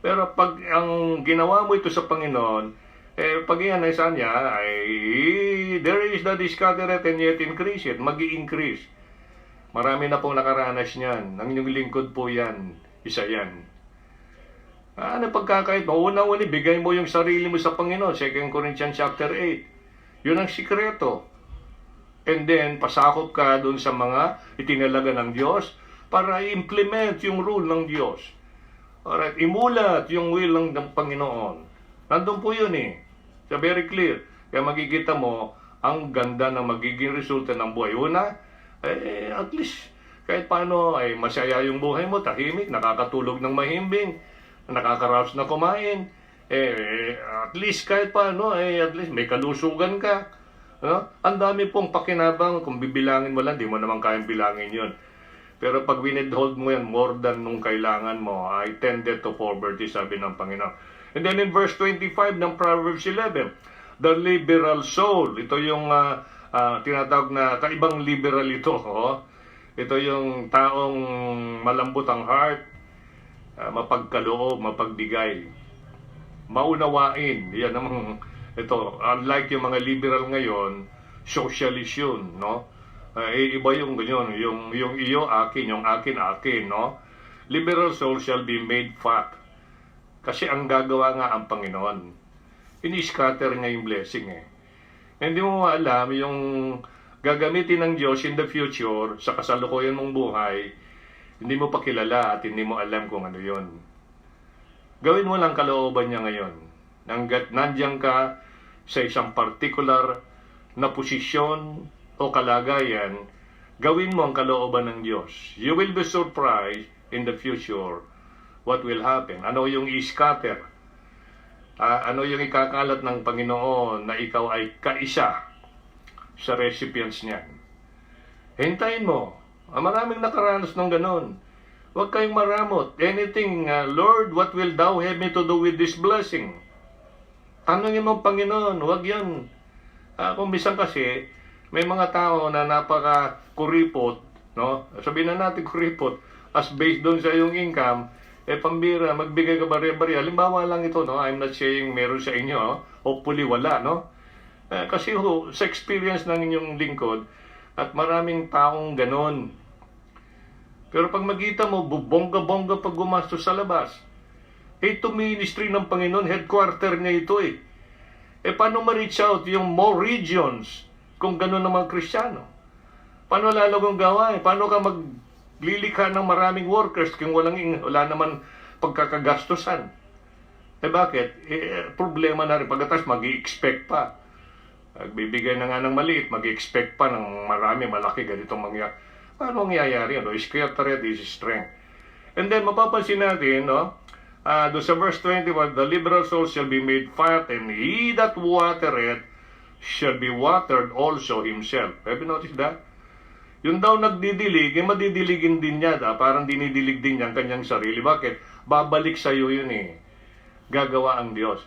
Pero pag ang ginawa mo ito sa Panginoon, pag yan ay saan niya, there is that is scattereth and yet increaseth, mag-i-increase. Marami na pong nakaranas niyan. Ang inyong lingkod po yan, isa yan. Ano pagkakait mo? Una-una, bigay mo yung sarili mo sa Panginoon. 2 Corinthians chapter 8. Yun ang sikreto. And then, pasakop ka dun sa mga itinalaga ng Diyos, para i-implement yung rule ng Diyos. Alright, imulat yung will ng Panginoon. Nandun po yun So very clear. Kaya makikita mo, ang ganda ng magiging resulta ng buhay. Una, at least, kahit paano, masaya yung buhay mo, tahimik, nakakatulog ng mahimbing, nakakaraos na kumain. At least, kahit paano, at least may kalusugan ka. Ang dami pong pakinabang, kung bibilangin mo lang, di mo naman kayang bilangin yun. Pero pag winidhold mo yan more than nung kailangan mo, I tended to poverty, sabi ng Panginoon. And then in verse 25 ng Proverbs 11, the liberal soul, ito yung tinatawag na kaibang liberal ito. Ito yung taong malambot ang heart, mapagkaloob, mapagbigay, maunawain. Yan namang ito, unlike yung mga liberal ngayon, socialist yun, iba yung ganyan, yung iyo akin, yung akin, Liberal soul shall be made fat. Kasi ang gagawa nga ang Panginoon. Ini-scatter niya yung blessing Hindi mo alam yung gagamitin ng Diyos in the future sa kasalukuyan mong buhay, hindi mo pa kilala at hindi mo alam kung ano yon. Gawin mo lang kalooban niya ngayon. Hanggat nandiyan ka sa isang particular na posisyon o kalagayan, gawin mo ang kalooban ng Diyos. You will be surprised in the future what will happen. Ano yung i-scatter? Ano yung ikakalat ng Panginoon na ikaw ay kaisa sa recipients niyan? Hintayin mo. Maraming nakaranas ng ganon. Huwag kayong maramot. Anything, Lord, what will thou have me to do with this blessing? Tanungin mo, Panginoon, huwag yan. Kung bisan kasi, may mga tao na napaka-kuripot, Sabihin na natin kuripot, as based doon sa iyong income, pambira, magbigay ka bari-bari. Halimbawa lang ito, I'm not saying meron sa inyo, hopefully wala, kasi sa experience ng inyong lingkod, at maraming taong ganon. Pero pag magkita mo, bongga-bongga pag gumastos sa labas, ito ministry ng Panginoon, headquarter niya ito paano ma-reach out yung more regions kung gano'n naman Kristiyano? Paano lalagong gawa? Paano ka maglilikha ng maraming workers kung wala naman pagkakagastusan? Bakit? Problema na rin. Pagkatas mag-i-expect pa. Bibigay na nga ng maliit, mag-expect pa ng marami, malaki, ganitong mangyayari. Paano mangyayari? Ano? Scatter is strength. And then, mapapansin natin, no? Doon sa verse 21, the liberal soul shall be made fat, and he that watereth shall be watered also himself. Have you noticed that? Yung daw nagdidilig, madidiligin din niya, parang dinidilig din niya ang kanyang sarili. Bakit? Babalik sa iyo yun eh. Gagawa ang Diyos.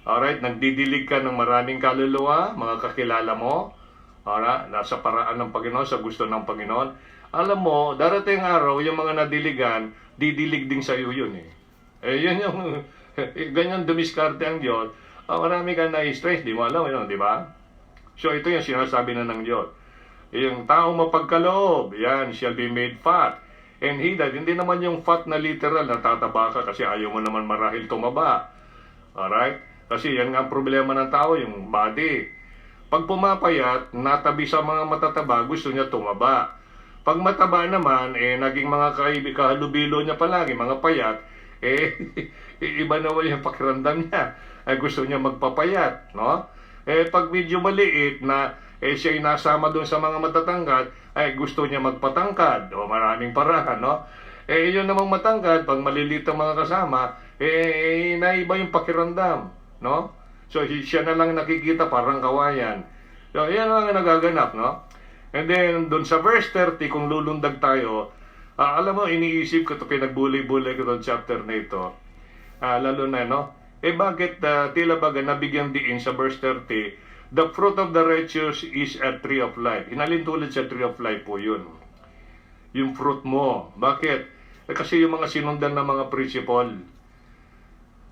Alright, nagdidilig ka ng maraming kaluluwa, mga kakilala mo. Alright, nasa paraan ng Panginoon, sa gusto ng Panginoon. Alam mo, darating araw, yung mga nadiligan, didilig din sa iyo yun eh. Yun yung, ganyan dumiskarte ang Diyos. Marami ka na-stress, di mo alam, yun, di ba? So, ito yung sinasabi na ng Diyos. Yung taong mapagkaloob, yan, shall be made fat. And he that, hindi naman yung fat na literal, natataba ka kasi ayaw mo naman marahil tumaba. Alright? Kasi yan nga ang problema ng tao, yung body. Pag pumapayat, natabi sa mga matataba, gusto niya tumaba. Pag mataba naman, naging mga kahalubilo niya palagi, mga payat, iba naman yung pakiramdam niya. Gusto niya magpapayat, no? Pag medyo maliit na, siya'y nasama doon sa mga matatangkad, gusto niya magpatangkad, o maraming paraan, no? Yun namang matangkad, pag maliliit ang mga kasama, naiba yung pakiramdam, no? So, siya na lang nakikita parang kawayan. So, yan ang nagaganap, no? And then, doon sa verse 30, kung lulundag tayo, alam mo, iniisip ko ito, pinagbulay-bulay ko doon chapter na ito. Lalo na, no? Bakit tila baga nabigyan diin sa verse 30, the fruit of the righteous is a tree of life. Hinalin tulad sa tree of life po yun. Yung fruit mo. Bakit? Kasi yung mga sinundan na mga principle.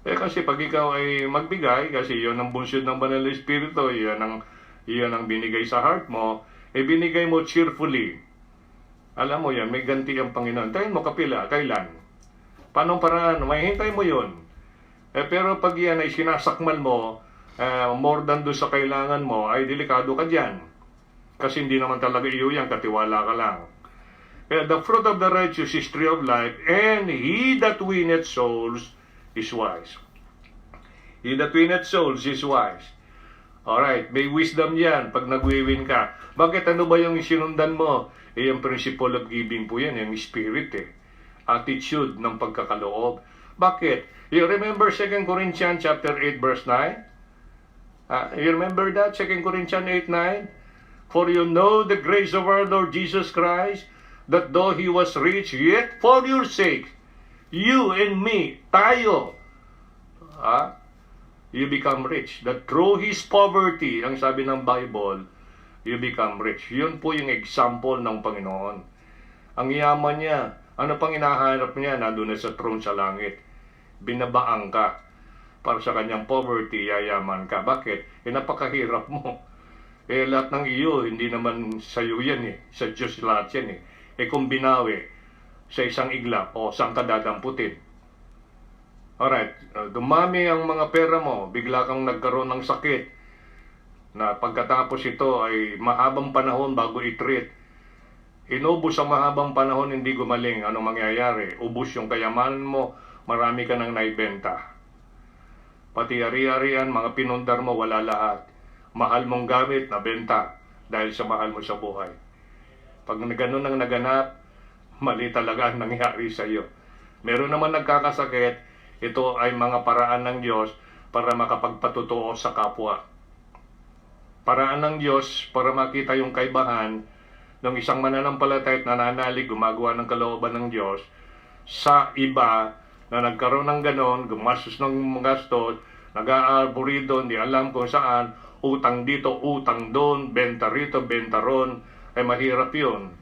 Kasi pag ikaw ay magbigay, kasi yun ang bunsod ng Banal na Espiritu, yan ang binigay sa heart mo, binigay mo cheerfully. Alam mo yan, may ganti ang Panginoon. Tayin mo kapila, kailan? Paano paraan? May hintay mo yun. Pero pag yan ay sinasakmal mo, more than doon sa kailangan mo, ay delikado ka dyan. Kasi hindi naman talaga iyo yan, katiwala ka lang. The fruit of the righteous is tree of life, and he that winneth souls is wise. He that winneth souls is wise. Alright, may wisdom yan pag nag-win ka. Bakit? Ano ba yung sinundan mo? Yung principle of giving po yan, yung spirit attitude ng pagkakaloob. Bakit? You remember 2 Corinthians chapter 8 verse 9? You remember that? 2 Corinthians 8:9? For you know the grace of our Lord Jesus Christ, that though He was rich, yet for your sake, you and me, tayo, you become rich. That through His poverty, ang sabi ng Bible, you become rich. Yun po yung example ng Panginoon. Ang yaman niya, ano pang hinahanap niya? Nandun na sa throne sa langit. Binabaang ka. Para sa kanyang poverty, yayaman ka. Bakit? Napakahirap mo. Lahat ng iyo, hindi naman sa iyo yan Sa Diyos lahat yan kung binawi sa isang iglap, saan ka dadamputin? Alright, dumami ang mga pera mo, bigla kang nagkaroon ng sakit, na pagkatapos ito ay mahabang panahon bago i-treat. Inubos ang mahabang panahon, hindi gumaling. Anong mangyayari? Ubus yung kayamanan mo, marami ka nang naibenta. Pati ari-arian, mga pinundar mo, wala lahat. Mahal mong gamit, nabenta dahil sa mahal mo sa buhay. Pag ganun ang naganap, mali talaga ang nangyari sa iyo. Meron naman nagkakasakit, ito ay mga paraan ng Diyos para makapagpatutuo sa kapwa. Paraan ng Diyos para makita yung kaibahan ng isang mananampalataya at nananalig, gumagawa ng kalooban ng Diyos sa iba na nagkaroon ng ganon, gumastos ng gastos, nag-aarborido, hindi alam kung saan, utang dito, utang doon, benta rito, benta ron, ay mahirap yun.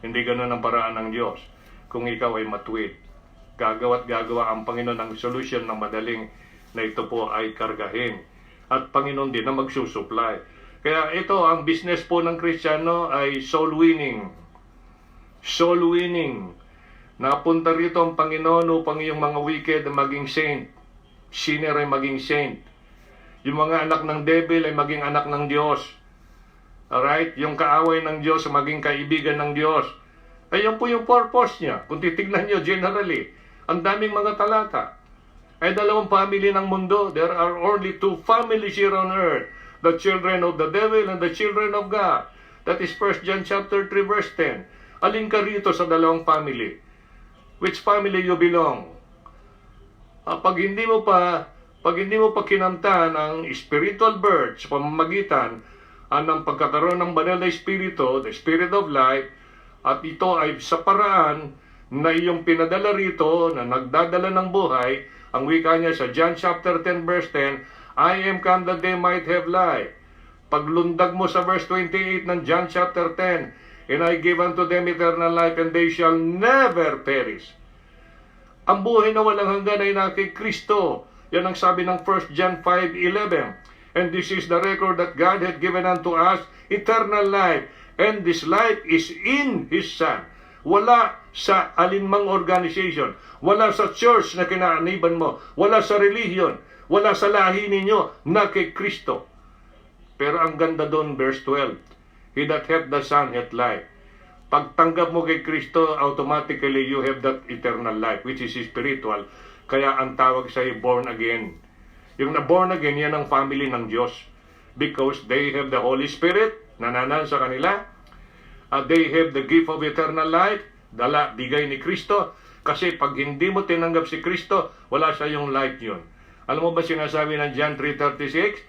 Hindi ganon ang paraan ng Diyos. Kung ikaw ay matuwid, gagawa't gagawa ang Panginoon ng solusyon ng madaling na ito po ay kargahin. At Panginoon din na magsusupply. Kaya ito, ang business po ng Kristiyano ay soul winning. Soul winning. Napunta rito ang Panginoon upang yung mga wicked ay maging saint. Sinner ay maging saint. Yung mga anak ng devil ay maging anak ng Diyos. Alright? Yung kaaway ng Diyos ay maging kaibigan ng Diyos. Ayun po yung purpose niya. Kung titignan nyo generally, ang daming mga talata. Ay 2 family ng mundo. There are only 2 families here on earth. the children of the devil and the children of God. That is 1 John chapter 3 verse 10. Alin ka rito sa dalawang family? Which family you belong? Pag hindi mo pa kinamtan ang spiritual birth sa pamamagitan ng pagkakaroon ng banal na espiritu, the spirit of life, at ito ay sa paraan na iyong pinadala rito na nagdadala ng buhay, ang wika niya sa John chapter 10 verse 10, I am come that they might have life. Paglundag mo sa verse 28 ng John chapter 10, and I give unto them eternal life, and they shall never perish. Ang buhay na walang hanggan ay na kay Kristo. Yan ang sabi ng 1 John 5:11. And this is the record that God had given unto us, eternal life, and this life is in His Son. Wala sa alinmang organization, wala sa church na kinaaniban mo, wala sa religion, wala sa lahi ninyo na kay Kristo. Pero ang ganda doon, verse 12, He that hath the Son hath life. Pagtanggap mo kay Kristo, automatically you have that eternal life, which is spiritual. Kaya ang tawag sa born again. Yung na born again, yan ang family ng Diyos. Because they have the Holy Spirit, nananan sa kanila. They have the gift of eternal life, dala, bigay ni Kristo. Kasi pag hindi mo tinanggap si Kristo, wala sa yung life yun. Alam mo ba sinasabi ng John 3:36?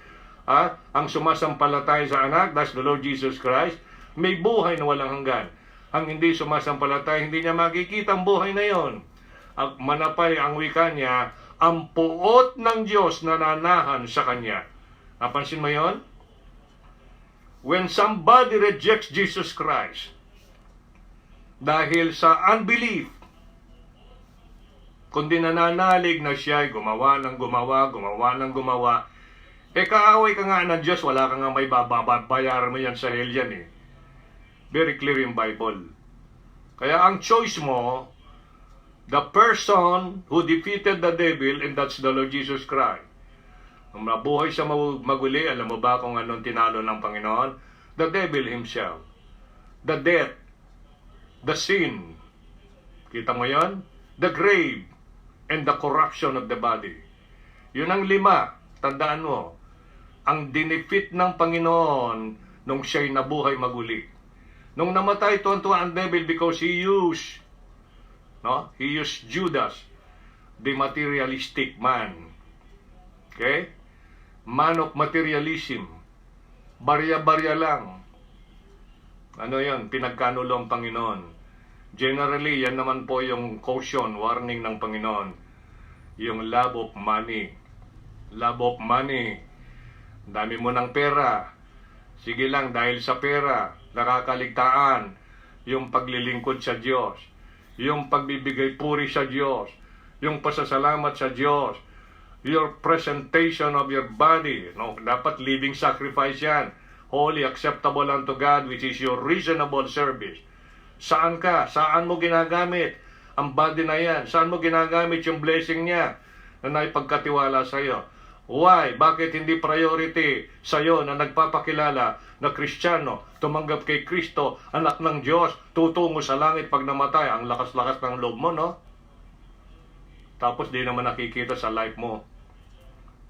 Ang sumasampalatay sa anak, that's the Lord Jesus Christ, may buhay na walang hanggan. Ang hindi sumasampalatay, hindi niya makikita ang buhay na yon. Ang manapay ang wika niya, ang puot ng Diyos na nanahan sa kanya. Napansin mo yon? When somebody rejects Jesus Christ dahil sa unbelief, kundi nananalig na siya ay gumawa ng gumawa, kaaway ka nga ng Diyos, wala ka nga may babayaran mo yan sa hell yan eh. Very clear in Bible. Kaya ang choice mo, the person who defeated the devil, and that's the Lord Jesus Christ. Nung nabuhay sa maguli, alam mo ba kung anong tinalo ng Panginoon? The devil himself. The death. The sin. Kita mo yan? The grave. And the corruption of the body. Yun ang 5. Tandaan mo. Ang dinefeat ng Panginoon nung siya'y nabuhay maguli. Nung namatay, tuwan-tuwa ang devil because he used Judas, the materialistic man. Okay? Man of materialism. Barya-barya lang. Ano yan? Pinagkanulo ang Panginoon. Generally, yan naman po yung caution, warning ng Panginoon. Yung love of money. Love of money. Dami mo ng pera. Sige lang, dahil sa pera, nakakaligtaan. Yung paglilingkod sa Diyos. Yung pagbibigay puri sa Diyos. Yung pasasalamat sa Diyos. Your presentation of your body. No? Dapat living sacrifice yan. Holy, acceptable unto God, which is your reasonable service. Saan ka? Saan mo ginagamit ang body na yan? Saan mo ginagamit yung blessing niya na naipagkatiwala sa iyo? Why? Bakit hindi priority sa iyo na nagpapakilala na Kristiyano, tumanggap kay Kristo, anak ng Diyos, tutungo sa langit pag namatay? Ang lakas-lakas ng loob mo, no? Tapos di naman nakikita sa life mo.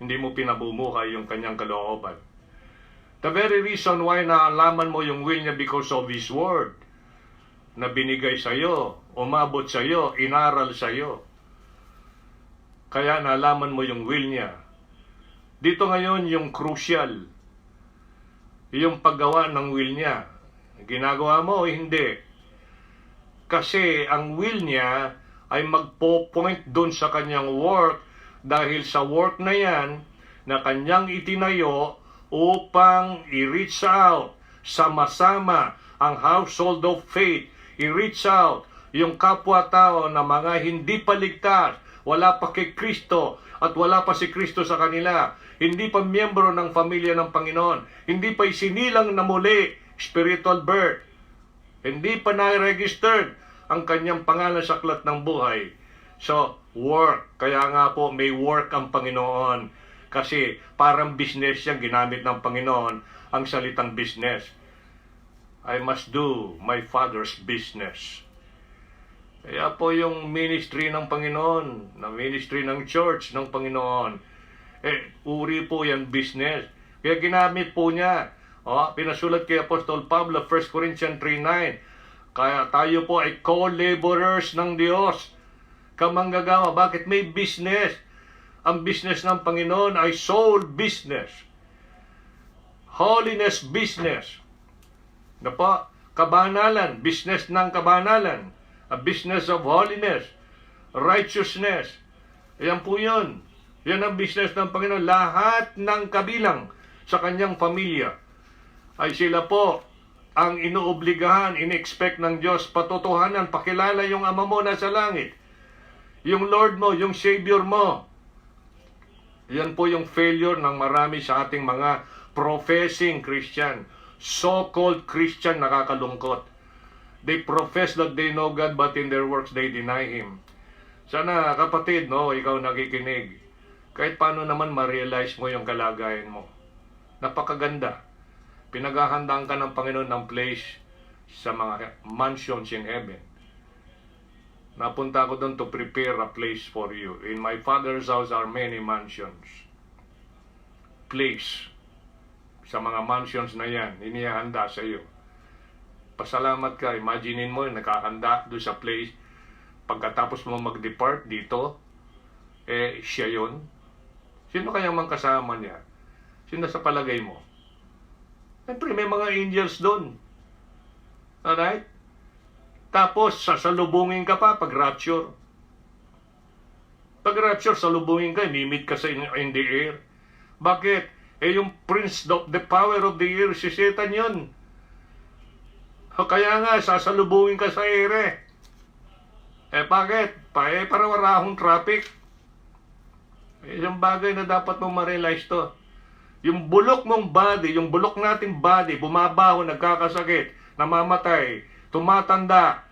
Hindi mo pinabumuhay yung kanyang kalooban. The very reason why naalaman mo yung will niya because of His Word na binigay sa iyo, umabot sa iyo, inaral sa iyo. Kaya naalaman mo yung will niya. Dito ngayon yung crucial, yung paggawa ng will niya. Ginagawa mo o hindi? Kasi ang will niya ay magpo-point doon sa kanyang work dahil sa work na yan na kanyang itinayo upang i-reach out sama-sama ang household of faith, i-reach out yung kapwa-tao na mga hindi paligtas, wala pa kay Kristo at wala pa si Kristo sa kanila, hindi pa miyembro ng pamilya ng Panginoon, hindi pa isinilang na muli, spiritual birth, hindi pa na-registered ang kanyang pangalan sa aklat ng buhay. So, work. Kaya nga po may work ang Panginoon. Kasi parang business yung ginamit ng Panginoon ang salitang business. I must do my Father's business. Kaya po yung ministry ng Panginoon, na ministry ng church ng Panginoon, uri po yan business. Kaya ginamit po niya. Pinasulat kay Apostol Pablo, 1 Corinthians 3:9. Kaya tayo po ay co-laborers ng Diyos. Kamanggagawa. Bakit? May business. Ang business ng Panginoon ay soul business. Holiness business. Kabanalan. Business ng kabanalan. A business of holiness. Righteousness. Ayan po yun. Yan ang business ng Panginoon. Lahat ng kabilang sa kanyang pamilya ay sila po ang inuobligahan, in-expect ng Diyos, patotohanan, pakilala yung Ama mo na sa langit. Yung Lord mo, yung Savior mo. Yan po yung failure ng marami sa ating mga professing Christian. So-called Christian, nakakalungkot. They profess that they know God, but in their works they deny Him. Sana kapatid, ikaw nakikinig. Kahit paano naman ma-realize mo yung kalagayan mo. Napakaganda. Pinaghahandaan ka ng Panginoon ng place sa mga mansions in heaven. Napunta ako doon to prepare a place for you. In my Father's house are many mansions. Place. Sa mga mansions na yan, inihanda sa iyo. Pasalamat ka. Imaginein mo, nakahanda doon sa place. Pagkatapos mo mag-depart dito, siya yun. Sino kaya mang kasama niya? Sino sa palagay mo? Siyempre, may mga angels doon. Alright? Tapos, sasalubungin ka pa pag rapture. Pag rapture, salubungin ka, mimit ka in the air. Bakit? Yung prince, the power of the air, si Satan yun. Kaya nga, sasalubungin ka sa air. Bakit? Para wala akong traffic. Yung bagay na dapat mong ma-realize to. Yung bulok mong body, yung bulok nating body, bumabaho, nagkakasakit, namamatay, tumatanda,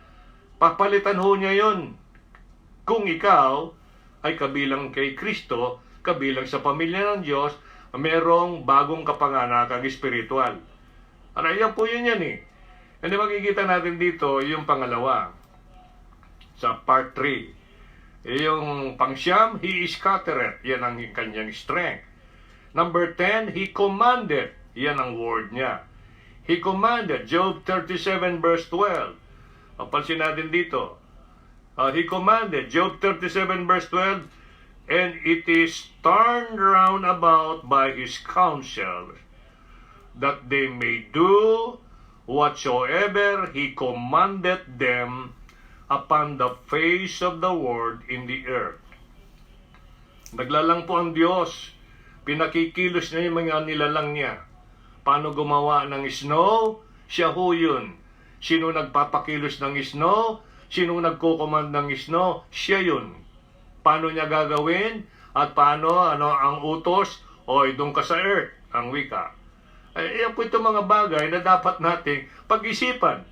papalitan ho niya yun. Kung ikaw ay kabilang kay Kristo, kabilang sa pamilya ng Diyos, merong bagong kapanganakang espiritual. Yan po yun yan eh. And makikita natin dito yung pangalawa. Sa part 3. Yung pangsyam, He scattereth. Yan ang kanyang strength. Number 10, He commanded. Yan ang word niya. He commanded. Job 37 verse 12. Papansin natin dito. He commanded. Job 37 verse 12. And it is turned round about by His counsel, that they may do whatsoever He commanded them upon the face of the world in the earth. Naglalang po ang Diyos. Pinakikilos niya yung mga nilalang niya. Paano gumawa ng snow? Siya ho yun. Sino nagpapakilos ng snow? Sino nagkukomand ng snow? Siya yun. Paano niya gagawin? At paano, ang utos? Doon ka sa earth, ang wika. Yan po itong mga bagay na dapat nating pag-isipan.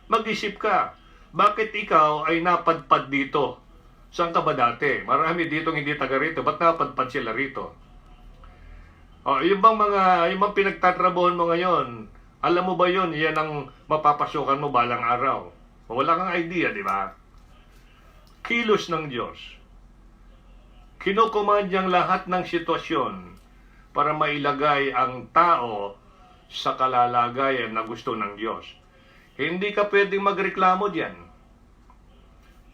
Mag-isip ka. Bakit ikaw ay napadpad dito? Saan ka ba dati? Marami dito hindi taga rito. Ba't napadpad sila rito? Yung bang pinagtatrabuhan mo ngayon, alam mo ba yun? Yan ang mapapasukan mo balang araw. Wala kang idea, di ba? Kilos ng Diyos. Kinukumand niyang lahat ng sitwasyon para mailagay ang tao sa kalalagayan na gusto ng Diyos. Hindi ka pwedeng magreklamo diyan.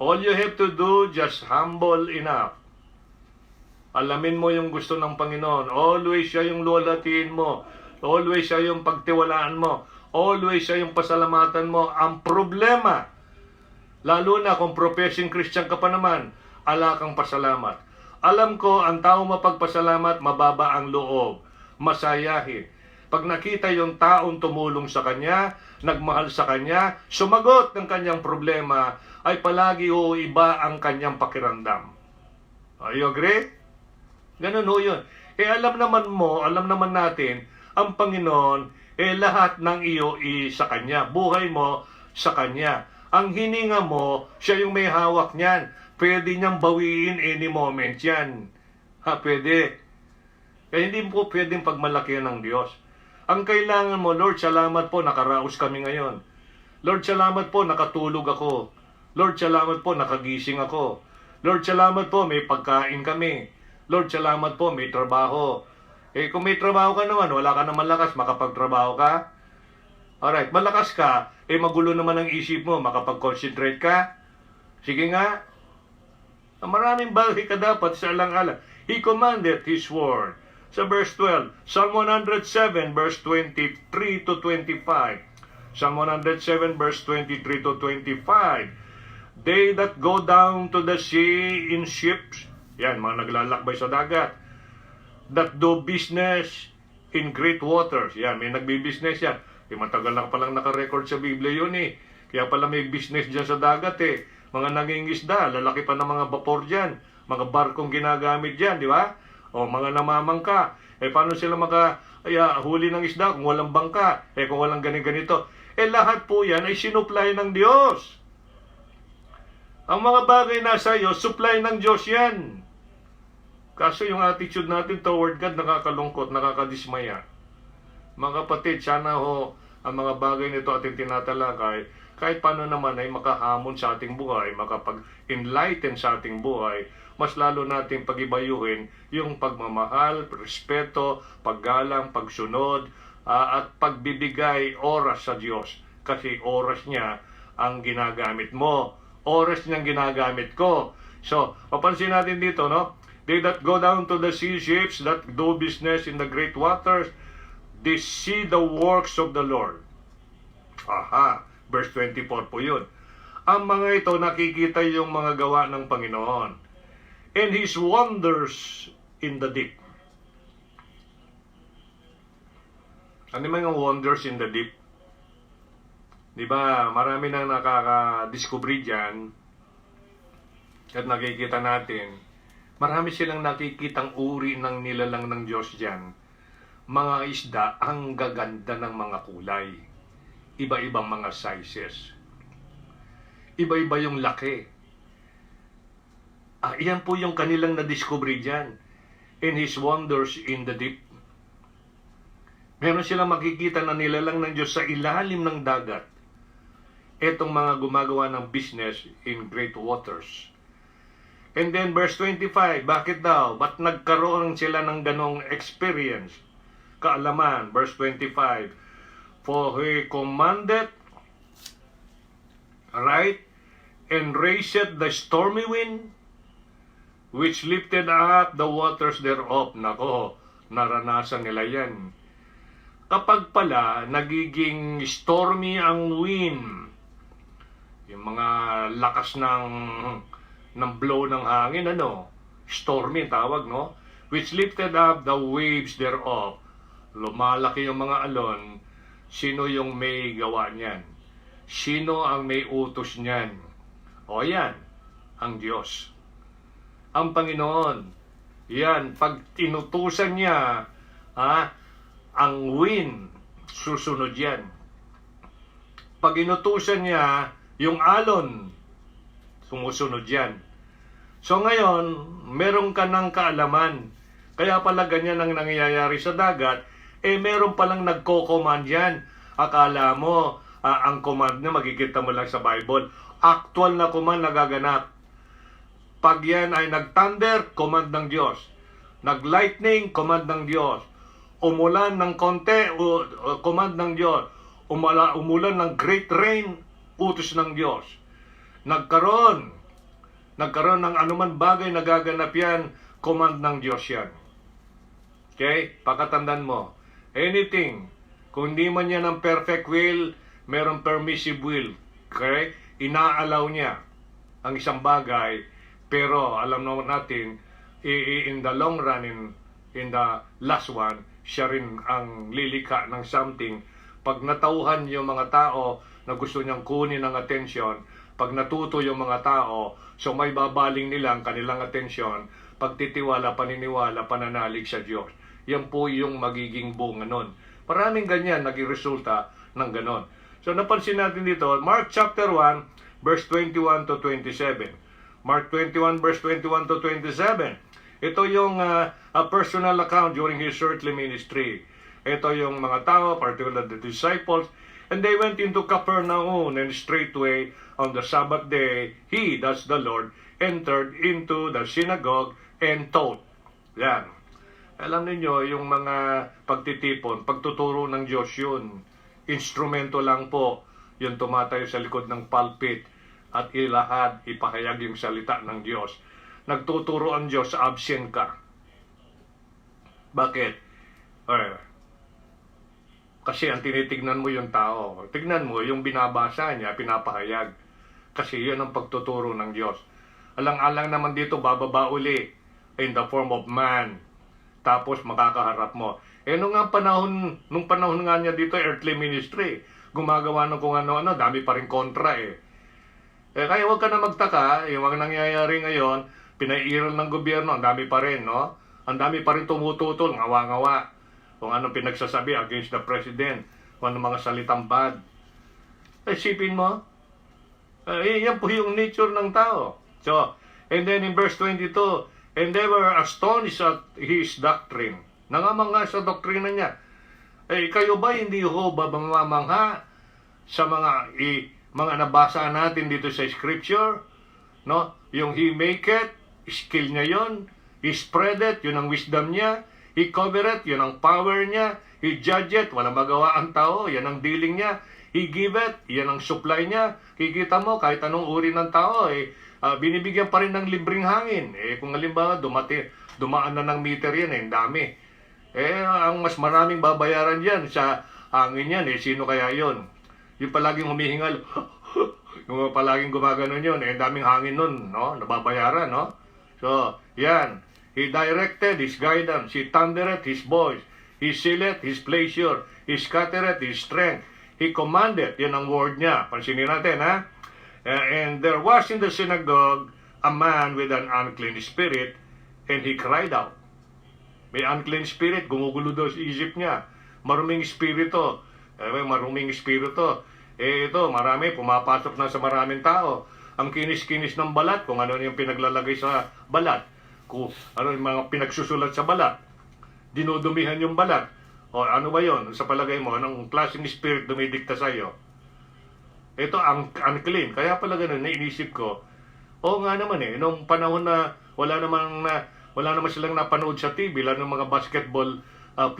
All you have to do, just humble enough. Alamin mo yung gusto ng Panginoon. Always siya yung lulatiin mo. Always siya yung pagtiwalaan mo. Always siya yung pasalamatan mo. Ang problema, lalo na kung professing Christian ka pa naman, ala kang pasalamat. Alam ko, ang tao mapagpasalamat, mababa ang loob. Masayahin. Pag nakita yung taong tumulong sa kanya, nagmahal sa kanya, sumagot ng kanyang problema, ay palagi iba ang kanyang pakiramdam. You agree? Ganun ho yun. Alam naman natin, ang Panginoon, lahat ng iyo sa Kanya. Buhay mo sa Kanya. Ang hininga mo, siya yung may hawak niyan. Pwede niyang bawiin any moment yan. Pwede. Kaya hindi po pwedeng pagmalakihan ng Diyos. Ang kailangan mo, Lord, salamat po, nakaraos kami ngayon. Lord, salamat po, nakatulog ako. Lord, salamat po, nakagising ako. Lord, salamat po, may pagkain kami. Lord, salamat po, may trabaho. Eh kung may trabaho ka naman, wala ka naman lakas, makapagtrabaho ka. Alright, malakas ka, eh magulo naman ang isip mo, makapag-concentrate ka. Sige nga, maraming bagay ka dapat sa alang-alang. He commanded His word. Sa verse 12, Psalm 107 verse 23 to 25. Psalm 107 verse 23 to 25. They that go down to the sea in ships, yan, mga naglalakbay sa dagat, that do business in great waters, yan, may nagbi-business yan. Eh, matagal na palang nakarecord sa Biblia yun eh. Kaya pala may business dyan sa dagat eh. Mga nangingisda, lalaki pa ng mga vapor dyan. Mga barkong ginagamit dyan, di ba? O mga namamangka. Eh paano sila huli ng isda kung walang bangka? Eh kung walang ganito. Eh lahat po yan ay sinupply ng Diyos. Ang mga bagay nasa iyo, supply ng Diyos yan. Kaso yung attitude natin toward God nakakalungkot, nakakadismaya. Mga kapatid, sana ho ang mga bagay nito ating tinatalakay, kahit paano naman ay makahamon sa ating buhay, makapag-enlighten sa ating buhay, mas lalo nating pagibayuhin yung pagmamahal, respeto, paggalang, pagsunod, at pagbibigay oras sa Diyos. Kasi oras niya ang ginagamit mo. Oras niyang ginagamit ko. So, papansin natin dito, no? They that go down to the sea ships, that do business in the great waters, they see the works of the Lord. Aha, verse 24 po yun. Ang mga ito nakikita yung mga gawa ng Panginoon. And His wonders in the deep. Ano man yung wonders in the deep? Di ba, marami nang nakaka-discovery dyan at nakikita natin. Marami silang nakikitang uri ng nilalang ng Diyos dyan. Mga isda, ang gaganda ng mga kulay. Iba-ibang mga sizes. Iba-iba yung laki. Iyan po yung kanilang na-discover dyan. In His wonders in the deep. Meron silang makikita na nilalang ng Diyos sa ilalim ng dagat. Etong mga gumagawa ng business in great waters. And then verse 25, bakit daw? Ba't nagkaroon sila ng ganong experience? Kaalaman, verse 25, for He commanded, right, and raised the stormy wind, which lifted up the waters thereof. Nako, naranasan nila yan. Kapag pala nagiging stormy ang wind, yung mga lakas ng blow ng hangin, stormy tawag, no? Which lifted up the waves thereof. Lumalaki yung mga alon. Sino yung may gawa niyan? Sino ang may utos niyan? O yan, ang Diyos. Ang Panginoon. Yan, pag tinutusan niya, ang wind, susunod yan. Pag inutusan niya, yung alon, sumusunod yan. So ngayon, meron ka ng kaalaman. Kaya pala ganyan ang nangyayari sa dagat, meron palang nagko-command yan. Akala mo, ang command na makikita mo lang sa Bible. Actual na command nagaganap. Pag yan ay nag-thunder, command ng Diyos. Nag-lightning, command ng Diyos. Umulan ng konti, command ng Diyos. Umulan ng great rain, utos ng Diyos. Nagkaroon ng anuman bagay na gaganap yan, command ng Diyos yan. Okay? Pakatandaan mo. Anything, kung hindi man yan ang perfect will, merong permissive will. Okay? Inaalaw niya ang isang bagay, pero alam naman natin, in the long run, in the last one, siya rin ang lilika ng something. Pag natauhan yung mga tao na gusto niyang kunin ang atensyon, pag natuto yung mga tao, so may babaling nila ang kanilang atensyon, pagtitiwala, paniniwala, pananalig sa Diyos. Yan po yung magiging bunga nun. Maraming ganyan, naging resulta ng ganon. So napansin natin dito, Mark chapter 1, verse 21 to 27. Mark 21, verse 21 to 27. Ito yung a personal account during His earthly ministry. Ito yung mga tao, particularly the disciples, and they went into Capernaum, and straightway on the Sabbath day, He, that's the Lord, entered into the synagogue and taught. Yan. Alam niyo yung mga pagtitipon, pagtuturo ng Diyos yun. Instrumento lang po yung tumatayo sa likod ng pulpit at ilahad, ipahayag yung salita ng Diyos. Nagtuturo ang Diyos, absent ka. Bakit? Kasi ang tinitignan mo yung tao. Tignan mo yung binabasa niya, pinapahayag. Kasi yun ang pagtuturo ng Diyos. Alang-alang naman dito, bababa uli in the form of man. Tapos makakaharap mo. Nung panahon nga niya dito, earthly ministry, gumagawa ng kung ano-ano, dami pa rin kontra kaya huwag ka na magtaka, yung mga nangyayari ngayon, pinairal ng gobyerno, ang dami pa rin, no? Ang dami pa rin tumututol, ngawa-ngawa. Kung anong pinagsasabi against the president, kung anong mga salitang bad. Isipin mo, yan po yung nature ng tao. So, and then in verse 22, and they were astonished at his doctrine. Nangamangha sa doktrina niya. Kayo ba hindi ho ba mamamangha sa mga nabasa natin dito sa scripture? No? Yung he make it, skill niya yon. He spread it, yun ang wisdom niya. He cover it, yun ang power niya. He judge it, walang magawa ang tao, yan ang dealing niya. He give it, yan ang supply niya. Kikita mo, kahit anong uri ng tao, binibigyan pa rin ng libreng hangin. Kung halimbawa, dumaan na ng meter yan, ang dami. Ang mas maraming babayaran yan sa hangin yan, sino kaya yon? Yung palaging humihingal, yung palaging gumaganon yun, daming hangin nun, no? Nababayaran, no? So, yan. He directed his guidance, he thundered his voice, he sealed his pleasure, he scattered his strength, he commanded, yan ang word niya. Pansinin natin, ha? And there was in the synagogue a man with an unclean spirit, and he cried out. May unclean spirit, gumugulo daw sa isip niya. Maruming spirito. Maruming spirito. Ito, marami, pumapasok na sa maraming tao. Ang kinis-kinis ng balat, kung ano yung pinaglalagay sa balat. Kung ano yung mga pinagsusulat sa balat. Dinudumihan yung balat. O ano ba yon? Sa palagay mo, anong klaseng spirit dumidikta sa iyo? Ito, ang unclean. Kaya pala ganun, nainisip ko, nga naman nung panahon na wala naman silang napanood sa TV, lalo ng mga basketball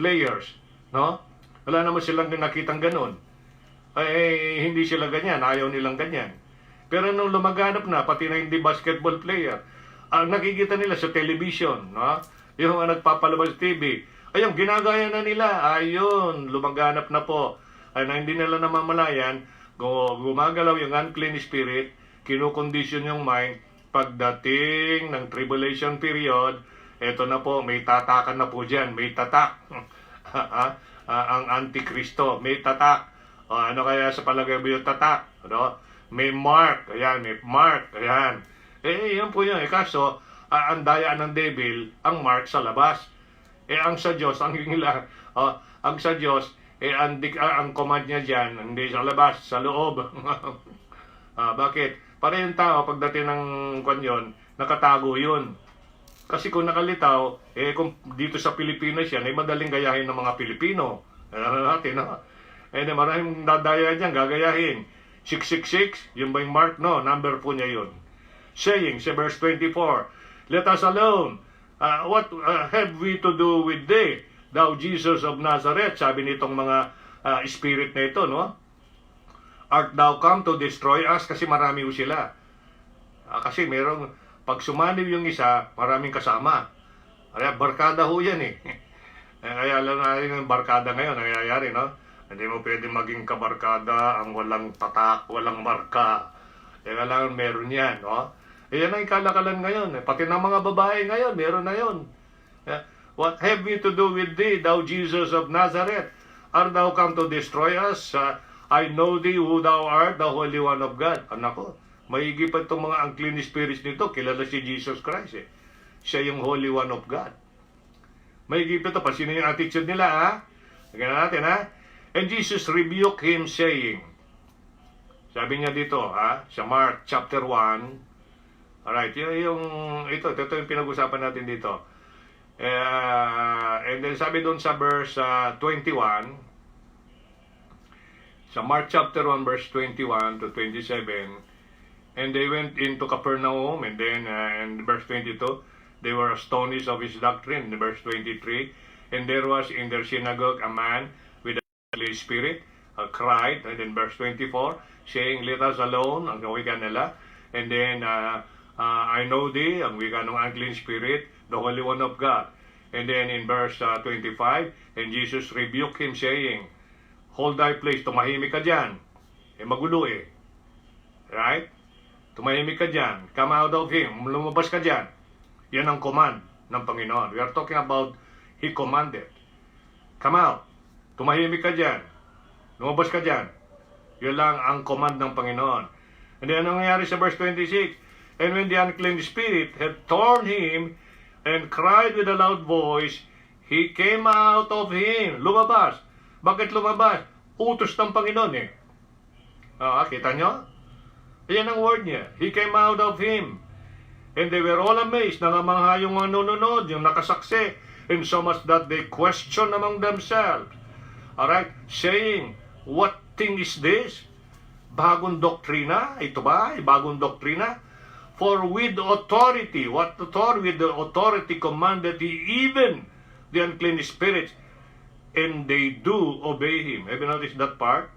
players, no? Wala naman silang nakitang ganun. Hindi sila ganyan, ayaw nilang ganyan. Pero nung lumaganap na, pati na hindi basketball player, nakikita nila sa television, no? Yung nagpapalabas TV, ayun, ginagaya na nila, ayun, lumaganap na po. Na hindi nila namamalayan, gumagalaw yung unclean spirit, kinukondisyon yung mind, pagdating ng tribulation period, eto na po, may tatakan na po dyan, may tatak. Ang Antikristo, may tatak. Ano kaya sa palagay mo yung tatak? Ano? May mark, ayan, may mark, ayan. Yan po yun. Kaso, ang daya ng devil, ang mark sa labas. Ang sa Diyos, ang sa Diyos, ang command niya dyan, hindi sa labas, sa loob. Bakit? Para yung tao, pagdating ng kanyon, nakatago yun. Kasi kung nakalitaw, kung dito sa Pilipinas yan, madaling gayahin ng mga Pilipino. Alam natin, no? Maraming dadaya dyan, gagayahin. 666, yung ba yung mark? No, number po niya yun. Saying, sa verse 24, let us alone. What have we to do with thee, thou Jesus of Nazareth? Sabi nitong mga spirit na ito, no? Art thou come to destroy us? Kasi marami ho sila. Kasi merong, pag sumaniw yung isa, maraming kasama. Kaya barkada ho yan Kaya alam natin yung barkada ngayon, nangyayari, no? Hindi mo pwede maging kabarkada ang walang tatak, walang marka. Kailangan meron yan, no? Yan ang kalakalan ngayon. Pati ng mga babae ngayon, meron na yun. What have we to do with thee, thou Jesus of Nazareth? Art thou come to destroy us? I know thee who thou art, the Holy One of God. Anak ko, maigi pa itong mga unclean spirits nito, kilala si Jesus Christ Siya yung Holy One of God. Maigi pa ito, sino yung attitude nila, ha? Tignan natin, ha? And Jesus rebuked him saying, sabi niya dito, sa Mark chapter 1, alright, ito yung pinag-usapan natin dito. And then sabi doon sa verse 21, sa Mark chapter 1 verse 21 to 27, and they went into Capernaum, and then in verse 22, They were astonished of his doctrine, in verse 23. And there was in their synagogue a man with a Holy Spirit, cried, and in verse 24, saying, "Let us alone," ang wika nila. And then, "I know thee," ang wika ng unclean spirit, "the Holy One of God." And then in verse 25, and Jesus rebuked him, saying, "Hold thy place," tumahimik ka dyan. Magulo Right? Tumahimik ka dyan. Come out of him. Lumabas ka dyan. Yan ang command ng Panginoon. We are talking about He commanded. Come out. Tumahimik ka dyan. Lumabas ka dyan. Yun lang ang command ng Panginoon. And then, anong nangyari sa verse 26? And when the unclean spirit had torn him and cried with a loud voice, he came out of him. Lumabas. Bakit lumabas? Utos ng Panginoon kita nyo? Ayan ang word niya. He came out of him. And they were all amazed. Nangamangha yung mga nununod, yung nakasaksi. And so much that they questioned among themselves. Alright? Saying, what thing is this? Bagong doktrina? Ito ba? Bagong doktrina? For with authority, with the authority commanded he even the unclean spirits, and they do obey him. Have you noticed that part?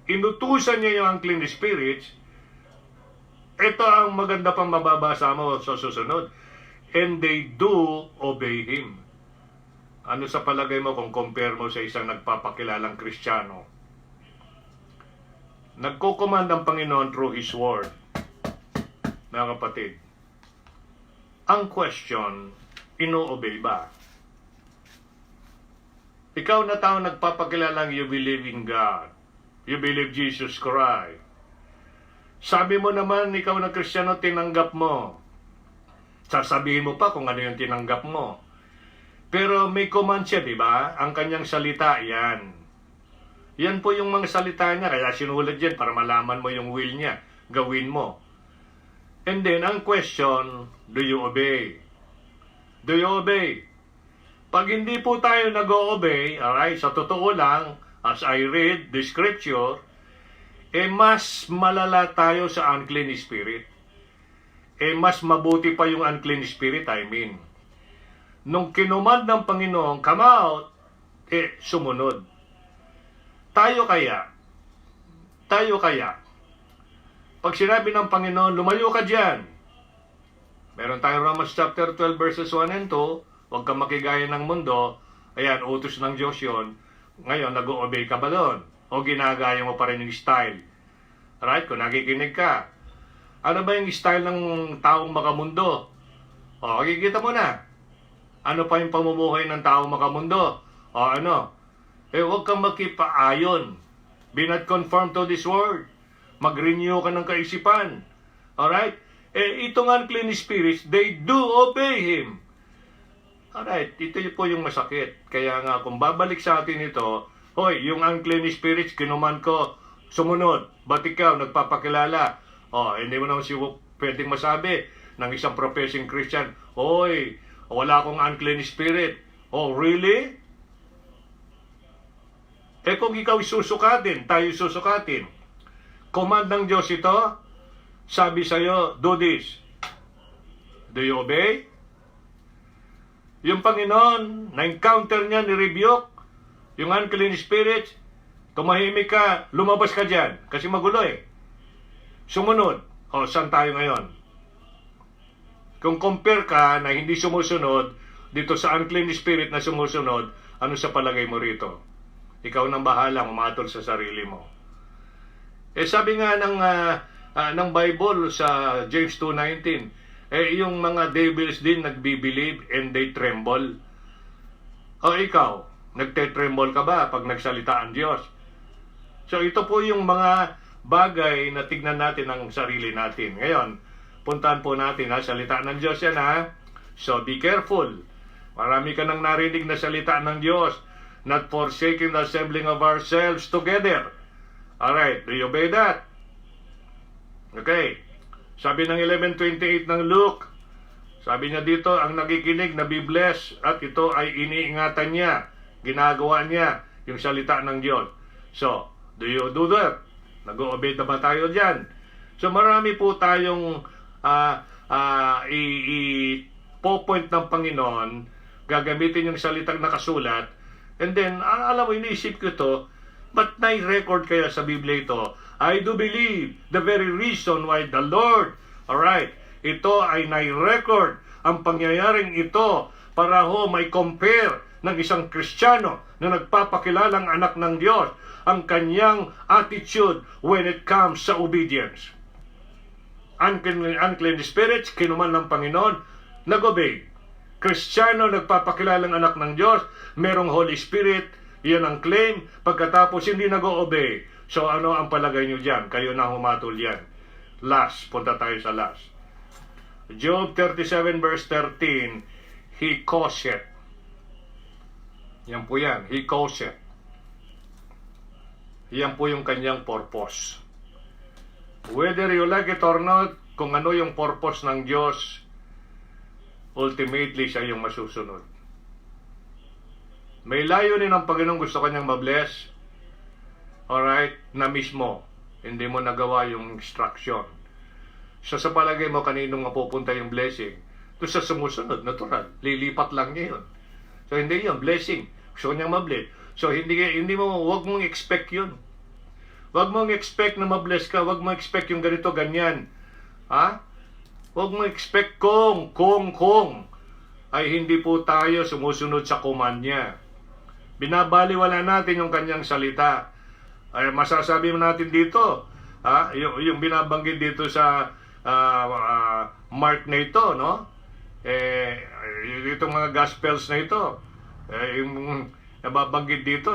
Inutusan niya yung unclean spirits. Ito ang maganda pang mababasa mo sa susunod. And they do obey him. Ano sa palagay mo kung compare mo sa isang nagpapakilalang Kristiyano? Nagko-command ang Panginoon through His Word. Mga kapatid, ang question, ino-obey ba? Ikaw na tao nagpapakilalang you believe in God. You believe Jesus Christ. Sabi mo naman, ikaw na Kristiyano, tinanggap mo. Sasabihin mo pa kung ano yung tinanggap mo. Pero may command siya, di ba? Ang kanyang salita, yan. Yan po yung mga salita niya, kaya sinulat yan para malaman mo yung will niya. Gawin mo. And then, ang question, do you obey? Do you obey? Pag hindi po tayo nag-o-obey, alright, sa totoo lang, as I read the scripture, mas malala tayo sa unclean spirit. Mas mabuti pa yung unclean spirit, I mean. Nung kinumand ng Panginoon, come out, sumunod. Tayo kaya, pag sinabi ng Panginoon, lumayo ka dyan. Meron tayong Romans chapter 12 verses 1 and 2, huwag kang makigaya ng mundo. Ayan, utos ng Diyos yun. Ngayon, nag-o-obey ka ba doon? O ginagaya mo pa rin yung style? Right? Kung nakikinig ka. Ano ba yung style ng taong makamundo? O, makikita mo na. Ano pa yung pamumuhay ng taong makamundo? O, ano? Huwag kang makipaayon. Be not conformed to this world. Mag-renew ka ng kaisipan. Alright? Itong unclean spirits, they do obey Him. Alright, ito po yung masakit. Kaya nga, kung babalik sa atin ito, hoy, yung unclean spirits, kinuman ko, sumunod. Ba't ikaw, nagpapakilala? Hindi mo naman pwedeng masabi ng isang professing Christian, hoy, wala akong unclean spirit. Oh, really? Kung ikaw susukatin, tayo susukatin. Command ng Diyos ito, sabi sa'yo, do this. Do you obey? Yung Panginoon, na-encounter niya, ni-rebuke, yung unclean spirits, tumahimik ka, lumabas ka dyan, kasi magulo Sumunod. Saan tayo ngayon? Kung compare ka na hindi sumusunod, dito sa unclean spirit na sumusunod, ano sa palagay mo rito? Ikaw nang bahala, umatol sa sarili mo. Sabi nga ng Bible sa James 2:19, yung mga devils din nagbibilieve and they tremble. Ikaw, nagte-tremble ka ba pag nagsalita ang Diyos? So ito po yung mga bagay na tignan natin ang sarili natin. Ngayon, puntahan po natin salita ng Diyos yan So be careful. Marami ka nang narinig na salita ng Diyos. Not forsaking the assembling of ourselves together. Alright, do you obey that? Okay. Sabi ng 11:28 ng Luke, sabi niya dito, ang nakikinig nabibless at ito ay iniingatan niya, ginagawa niya yung salita ng Diyos. So, do you do that? Nag-o-obey na ba tayo dyan? So, marami po tayong ipopoint ng Panginoon, gagamitin yung salitang nakasulat, and then, alam mo, iniisip ko to, ba't nai-record kaya sa Biblia ito? I do believe the very reason why the Lord, alright, ito ay nai-record ang pangyayaring ito para may compare ng isang Kristiyano na nagpapakilalang anak ng Diyos ang kanyang attitude when it comes sa obedience. Unclean spirits, kinuman ng Panginoon, nag-obey. Kristiyano, nagpapakilalang anak ng Diyos, merong Holy Spirit, yan ang claim, pagkatapos hindi nag-obey. So ano ang palagay nyo dyan? Kayo na humatol yan. Last, punta tayo sa last. Job 37 verse 13, he caused it. Yan po yan, he caused it. Yan po yung kanyang purpose. Whether you like it or not, kung ano yung purpose ng Diyos, ultimately siya yung masusunod. May layunin ang Panginoon, gusto kanyang mabless. Alright, na mismo, hindi mo nagawa yung instruction. So sa palagay mo, kaninong mapupunta yung blessing? Doon sa sumusunod, natural, lilipat lang niya yun. So hindi yun, blessing. Gusto niyang mabless. So hindi mo, wag mong expect yun. Wag mong expect na mabless ka, wag mong expect yung ganito, ganyan. Ha? Wag mong expect kung ay hindi po tayo sumusunod sa command niya. Binabaliwala natin yung kanyang salita. Ay masasabi natin dito, yung binabanggit dito sa Mark na ito, no? Itong mga gospels na ito, yung nababanggit dito,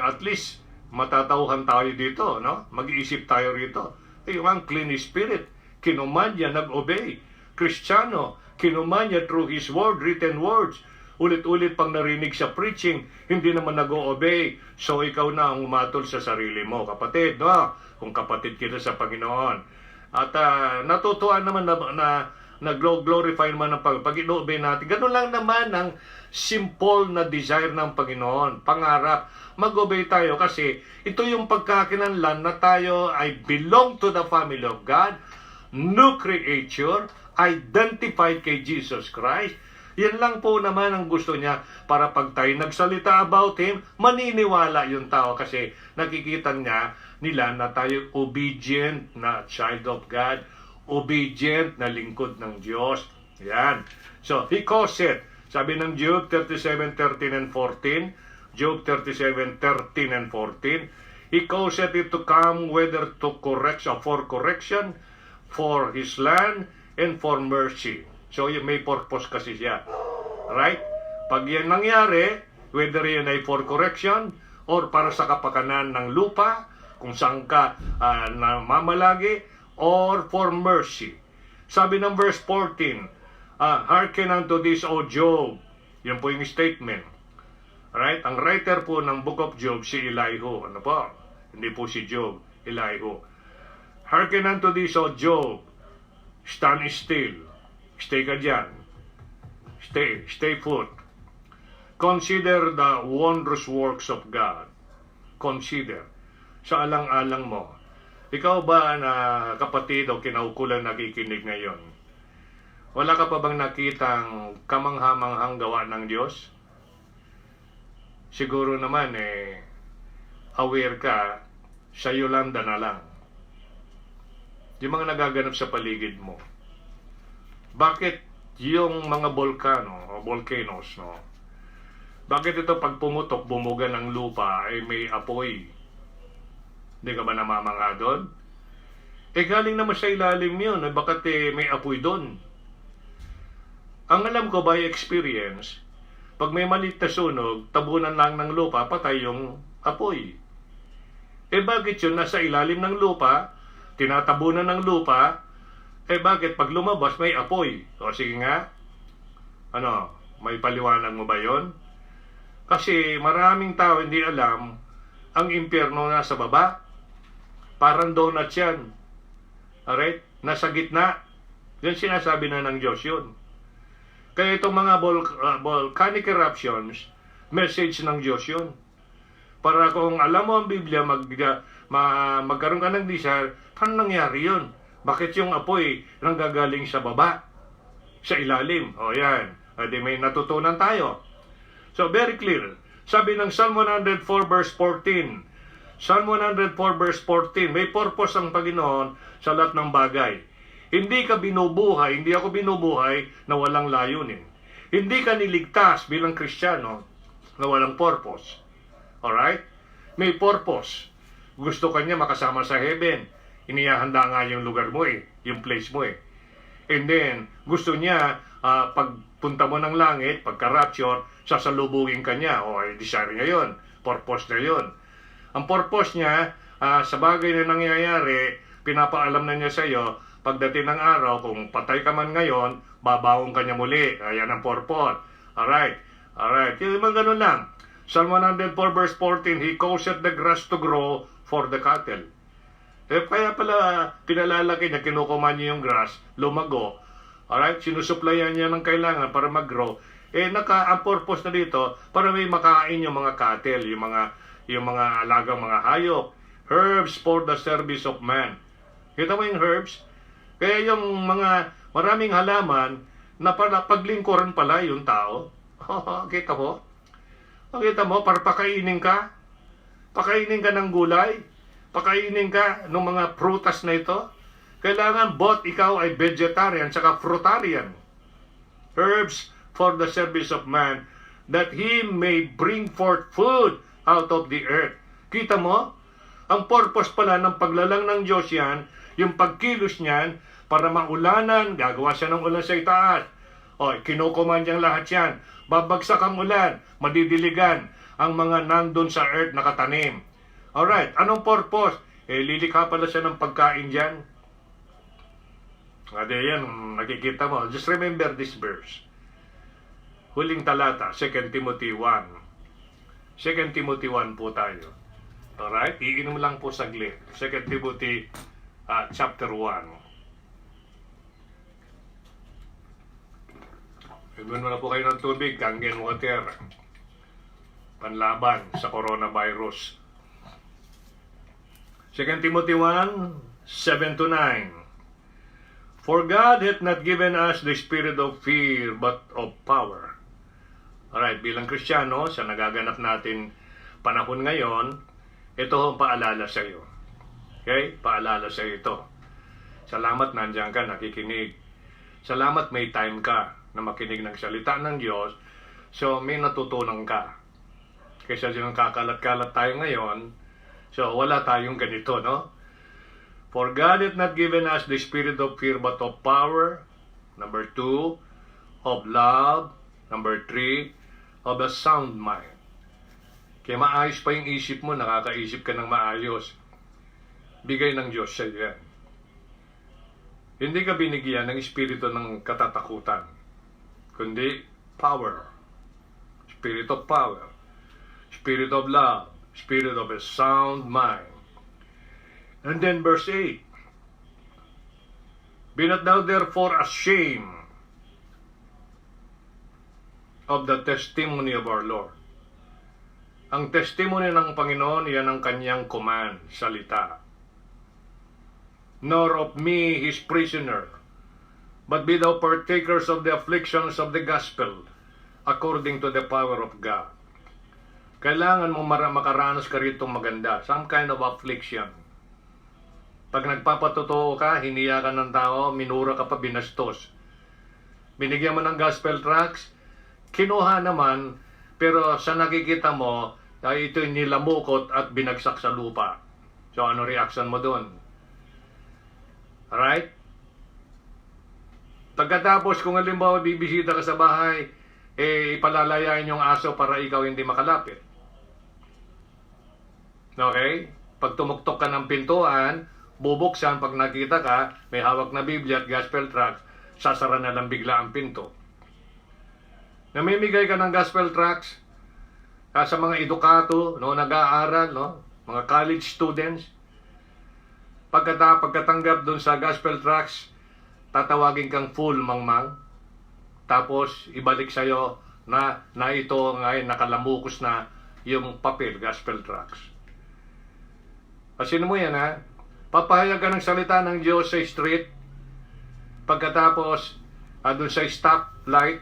at least matatauhan tayo dito, no? Mag-iisip tayo rito. Yung unclean spirit, kinuman niya, nag-obey. Kristiyano, kinuman niya through His word, written words. Ulit-ulit pang narinig sa preaching, hindi naman nag-obey. So ikaw na ang umatol sa sarili mo, kapatid, no? Kung kapatid kita sa Panginoon. At natutuwa naman na glorify naman ng pag-obey natin. Ganun lang naman ang simple na desire ng Panginoon, pangarap. Mag-obey tayo kasi ito yung pagkakinanlan na tayo ay belong to the family of God, new creature, identified kay Jesus Christ. Yan lang po naman ang gusto niya para pag tayo nagsalita about Him, maniniwala yung tao kasi nakikita nila na tayo obedient na child of God, obedient na lingkod ng Diyos. Yan. So, He caused it. Sabi ng Job 37:13 and 14, Job 37:13 and 14, He caused it to come whether to correction, for correction, for His land, and for mercy. So, may purpose kasi siya. Right? Pag yan nangyari, whether yan ay for correction, or para sa kapakanan ng lupa, kung saan ka namamalagi, or for mercy. Sabi ng verse 14, hearken unto this, O Job. Yan po yung statement. Right? Ang writer po ng Book of Job, si Elihu. Ano po? Hindi po si Job, Elihu. Hearken unto this, O Job. Stand still. Stay ka dyan. Stay put. Consider the wondrous works of God. Consider. Sa alang-alang mo. Ikaw ba na kapatid o kinaukulan nakikinig ngayon? Wala ka pa bang nakitang kamangha-manghang gawa ng Diyos? Siguro naman aware ka, sa Yolanda na lang. Yung mga nagaganap sa paligid mo. Bakit yung mga volcanoes, no? Bakit ito pag pumutok, bumuga ng lupa, ay may apoy? Hindi ka ba namamangha doon? Galing naman sa ilalim yun, bakit may apoy doon? Ang alam ko by experience, pag may maliit na sunog, tabunan lang ng lupa, patay yung apoy. Bakit yun? Nasa ilalim ng lupa, tinatabunan ng lupa, bakit pag lumabas may apoy? O sige nga, may paliwanag mo ba yon? Kasi maraming tao hindi alam, ang impyerno nasa baba. Parang donut yan. Alright? Nasa gitna. Yan sinasabi na ng Diyos yun. Kaya itong mga volcanic eruptions, message ng Diyos yun. Para kung alam mo ang Biblia, magkaroon ka ng desire, paano nangyari yun? Bakit yung apoy nanggagaling sa baba? sa ilalim. O yan, di may natutunan tayo. So very clear. Sabi ng Psalm 104 verse 14, Psalm 104 verse 14, may purpose ang Panginoon sa lahat ng bagay. Hindi ka binubuhay, hindi ako binubuhay na walang layunin. Hindi ka niligtas bilang Kristiyano na walang purpose. Alright? May purpose. Gusto ka niya makasama sa heaven. Inihahanda nga yung lugar mo yung place mo And then, gusto niya, pagpunta mo ng langit, pagka-rapture, sasalubungin ka niya. Desire niya yun. Purpose niya yun. Ang purpose niya, sa bagay na nangyayari, pinapaalam na niya sa iyo, pagdating ng araw, kung patay ka man ngayon, babaong ka niya muli. Ayan ang purpose. Alright. Yung mga ganun lang. Psalm 104 verse 14, He causeth the grass to grow for the cattle. Kaya pala pinalalaki niya, kinukuman niya yung grass, lumago. Alright? Sinusuplayan niya ng kailangan para mag-grow. Ang purpose na dito, para may makain yung mga cattle, yung mga alagang mga hayop. Herbs for the service of man. Kita mo yung herbs? Kaya yung mga maraming halaman na paglingkuran pala yung tao. Kita mo? Kita mo, para pakainin ka? Pakainin ka ng gulay? Pakainin ka ng mga prutas na ito? Kailangan both ikaw ay vegetarian saka fruitarian. Herbs for the service of man, that he may bring forth food out of the earth. Kita mo? Ang purpose pala ng paglalang ng Diyos yan, yung pagkilos niyan, para maulanan, gagawa siya ng ulan sa itaas. Kinukuman niyang lahat yan. Babagsak ang ulan, madidiligan ang mga nandun sa earth nakatanim. Alright, anong purpose? Lilikha pala siya ng pagkain dyan. Yan, nakikita mo. Just remember this verse. Huling talata, 2 Timothy 1. 2 Timothy 1 po tayo. Alright, iinom lang po saglit. 2 Timothy chapter 1. Inumin mo na po kayo ng tubig, Kangen water. Panlaban sa coronavirus. 2 Timothy 1, 7-9. For God hath not given us the spirit of fear, but of power. Alright, bilang Kristiyano, sa nagaganap natin panahon ngayon, ito ang paalala sa iyo. Okay? Paalala sa iyo ito. Salamat nandiyan ka, nakikinig. Salamat may time ka na makinig ng salita ng Diyos. So, may natutunan ka. Kaysa yung kakalat-kalat tayo ngayon, so, wala tayong ganito, no? For God hath not given us the spirit of fear, but of power. Number 2, of love. Number 3, of a sound mind. Kaya maayos pa yung isip mo, nakakaisip ka ng maayos. Bigay ng Diyos sa iyo yan. Hindi ka binigyan ng espiritu ng katatakutan, kundi power. Spirit of power. Spirit of love. Spirit of a sound mind. And then verse 8. Be not thou therefore ashamed of the testimony of our Lord. Ang testimony ng Panginoon, yan ang kanyang command, salita. Nor of me, his prisoner, but be thou partakers of the afflictions of the gospel, according to the power of God. Kailangan mo makaranas ka rito maganda. Some kind of affliction. Pag nagpapatotoo ka, hiniya ka ng tao, minura ka pa, binastos. Binigyan mo ng gospel tracts, kinuha naman, pero sa nakikita mo, ay ito'y nilamukot at binagsak sa lupa. So, ano reaction mo doon? Alright? Pagkatapos, kung halimbawa bibisita ka sa bahay, ipalalayain yung aso para ikaw hindi makalapit. Okay? Pag tumuktok ka ng pintuan, bubuksan, pag nakita ka, may hawak na Biblia at gospel tracts, sasara na lang bigla ang pinto. Namimigay ka ng gospel tracts sa mga edukato, nag-aaral, mga college students. Pagkatanggap dun sa gospel tracts, tatawagin kang full mangmang. Tapos, ibalik sa'yo na ito ngayon nakalamukos na yung papel, gospel tracts. Pasino mo yan, ha? Papahayag ka ng salita ng Diyos sa street. Pagkatapos, doon sa stoplight,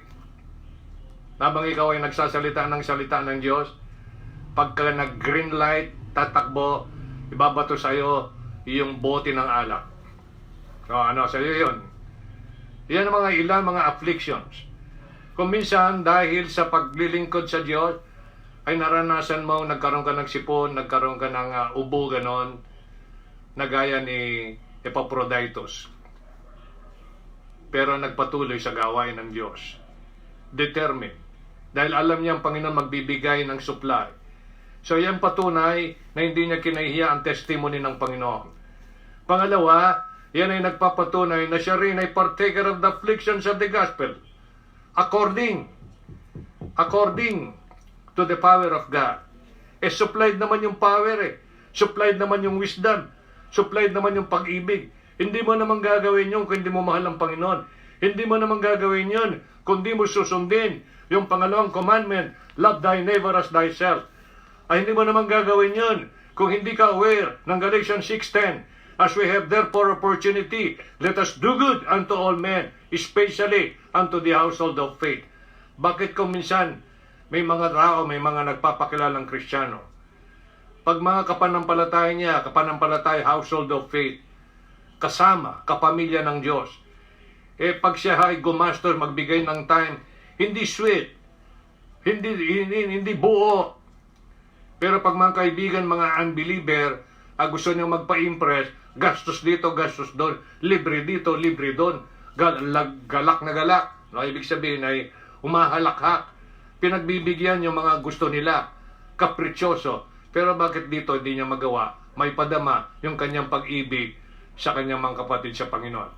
habang ikaw ay nagsasalita ng salita ng Diyos, pagka nag-green light, tatakbo, ibabato sa'yo yung bote ng alak. Sa'yo yun. Yan ang mga ilang mga afflictions. Kung minsan, dahil sa paglilingkod sa Diyos, ay naranasan mo, nagkaroon ka ng sipon, nagkaroon ka ng ubo, ganon, na gaya ni Epaphroditus. Pero nagpatuloy sa gawain ng Diyos. Determined. Dahil alam niya ang Panginoon magbibigay ng supply. So yan patunay na hindi niya kinahiya ang testimony ng Panginoon. Pangalawa, yan ay nagpapatunay na siya rin ay partaker of the afflictions of the gospel. According to the power of God. Supplied naman yung power Supplied naman yung wisdom. Supplied naman yung pag-ibig. Hindi mo naman gagawin yun kung hindi mo mahal ang Panginoon. Hindi mo naman gagawin yun kung hindi mo susundin yung pangalawang commandment, love thy neighbor as thyself. Ay hindi mo naman gagawin yun kung hindi ka aware ng Galatians 6:10. As we have therefore opportunity, let us do good unto all men, especially unto the household of faith. Bakit kung minsan may mga tao, may mga nagpapakilalang Kristiyano, pag mga kapanampalataya, household of faith, kasama, kapamilya ng Diyos, pag siya ay gumastos, magbigay ng time, hindi sweet, hindi buo. Pero pag mga kaibigan, mga unbeliever, gusto niyo magpa-impress, gastos dito, gastos doon, libre dito, libre doon, galak na galak. Ibig sabihin ay umahalakhak. Pinagbibigyan yung mga gusto nila, kaprityoso. Pero bakit dito hindi niya magawa? May padama yung kanyang pag-ibig sa kanyang mga kapatid sa Panginoon.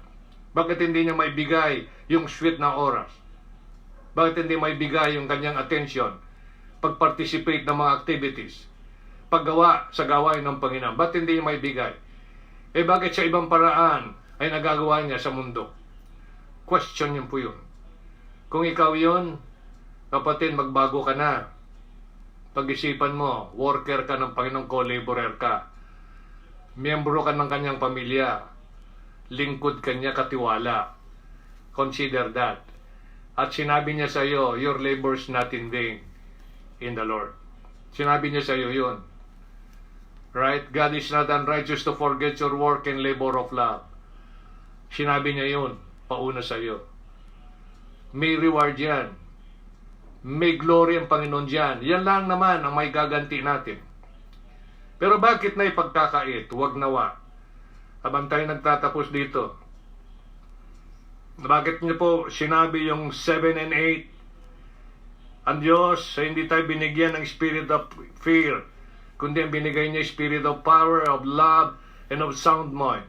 Bakit hindi niya maibigay yung sweet na oras? Bakit hindi maibigay yung kanyang attention? Pag-participate ng mga activities? Paggawa sa gawain ng Panginoon? Bakit hindi niya maibigay? Bakit sa ibang paraan ay nagagawa niya sa mundo? Question yun po yun. Kung ikaw yun, kapatid, magbago ka na. Pag-isipan mo, worker ka ng Panginoon, co-laborer ka. Miyembro ka ng kanyang pamilya. Lingkod kanya, katiwala. Consider that. At sinabi niya sa iyo, your labor is not in vain in the Lord. Sinabi niya sa iyo yun. Right? God is not unrighteous to forget your work and labor of love. Sinabi niya yun, pauna sa iyo. May reward yan. May glory ang Panginoon dyan. Yan lang naman ang may gaganti natin. Pero bakit na ipagkakait? Huwag nawa. Habang tayo nagtatapos dito, bakit niyo po sinabi yung 7 and 8? Ang Diyos, hindi tayo binigyan ng spirit of fear, kundi ang binigay niya spirit of power, of love, and of sound mind.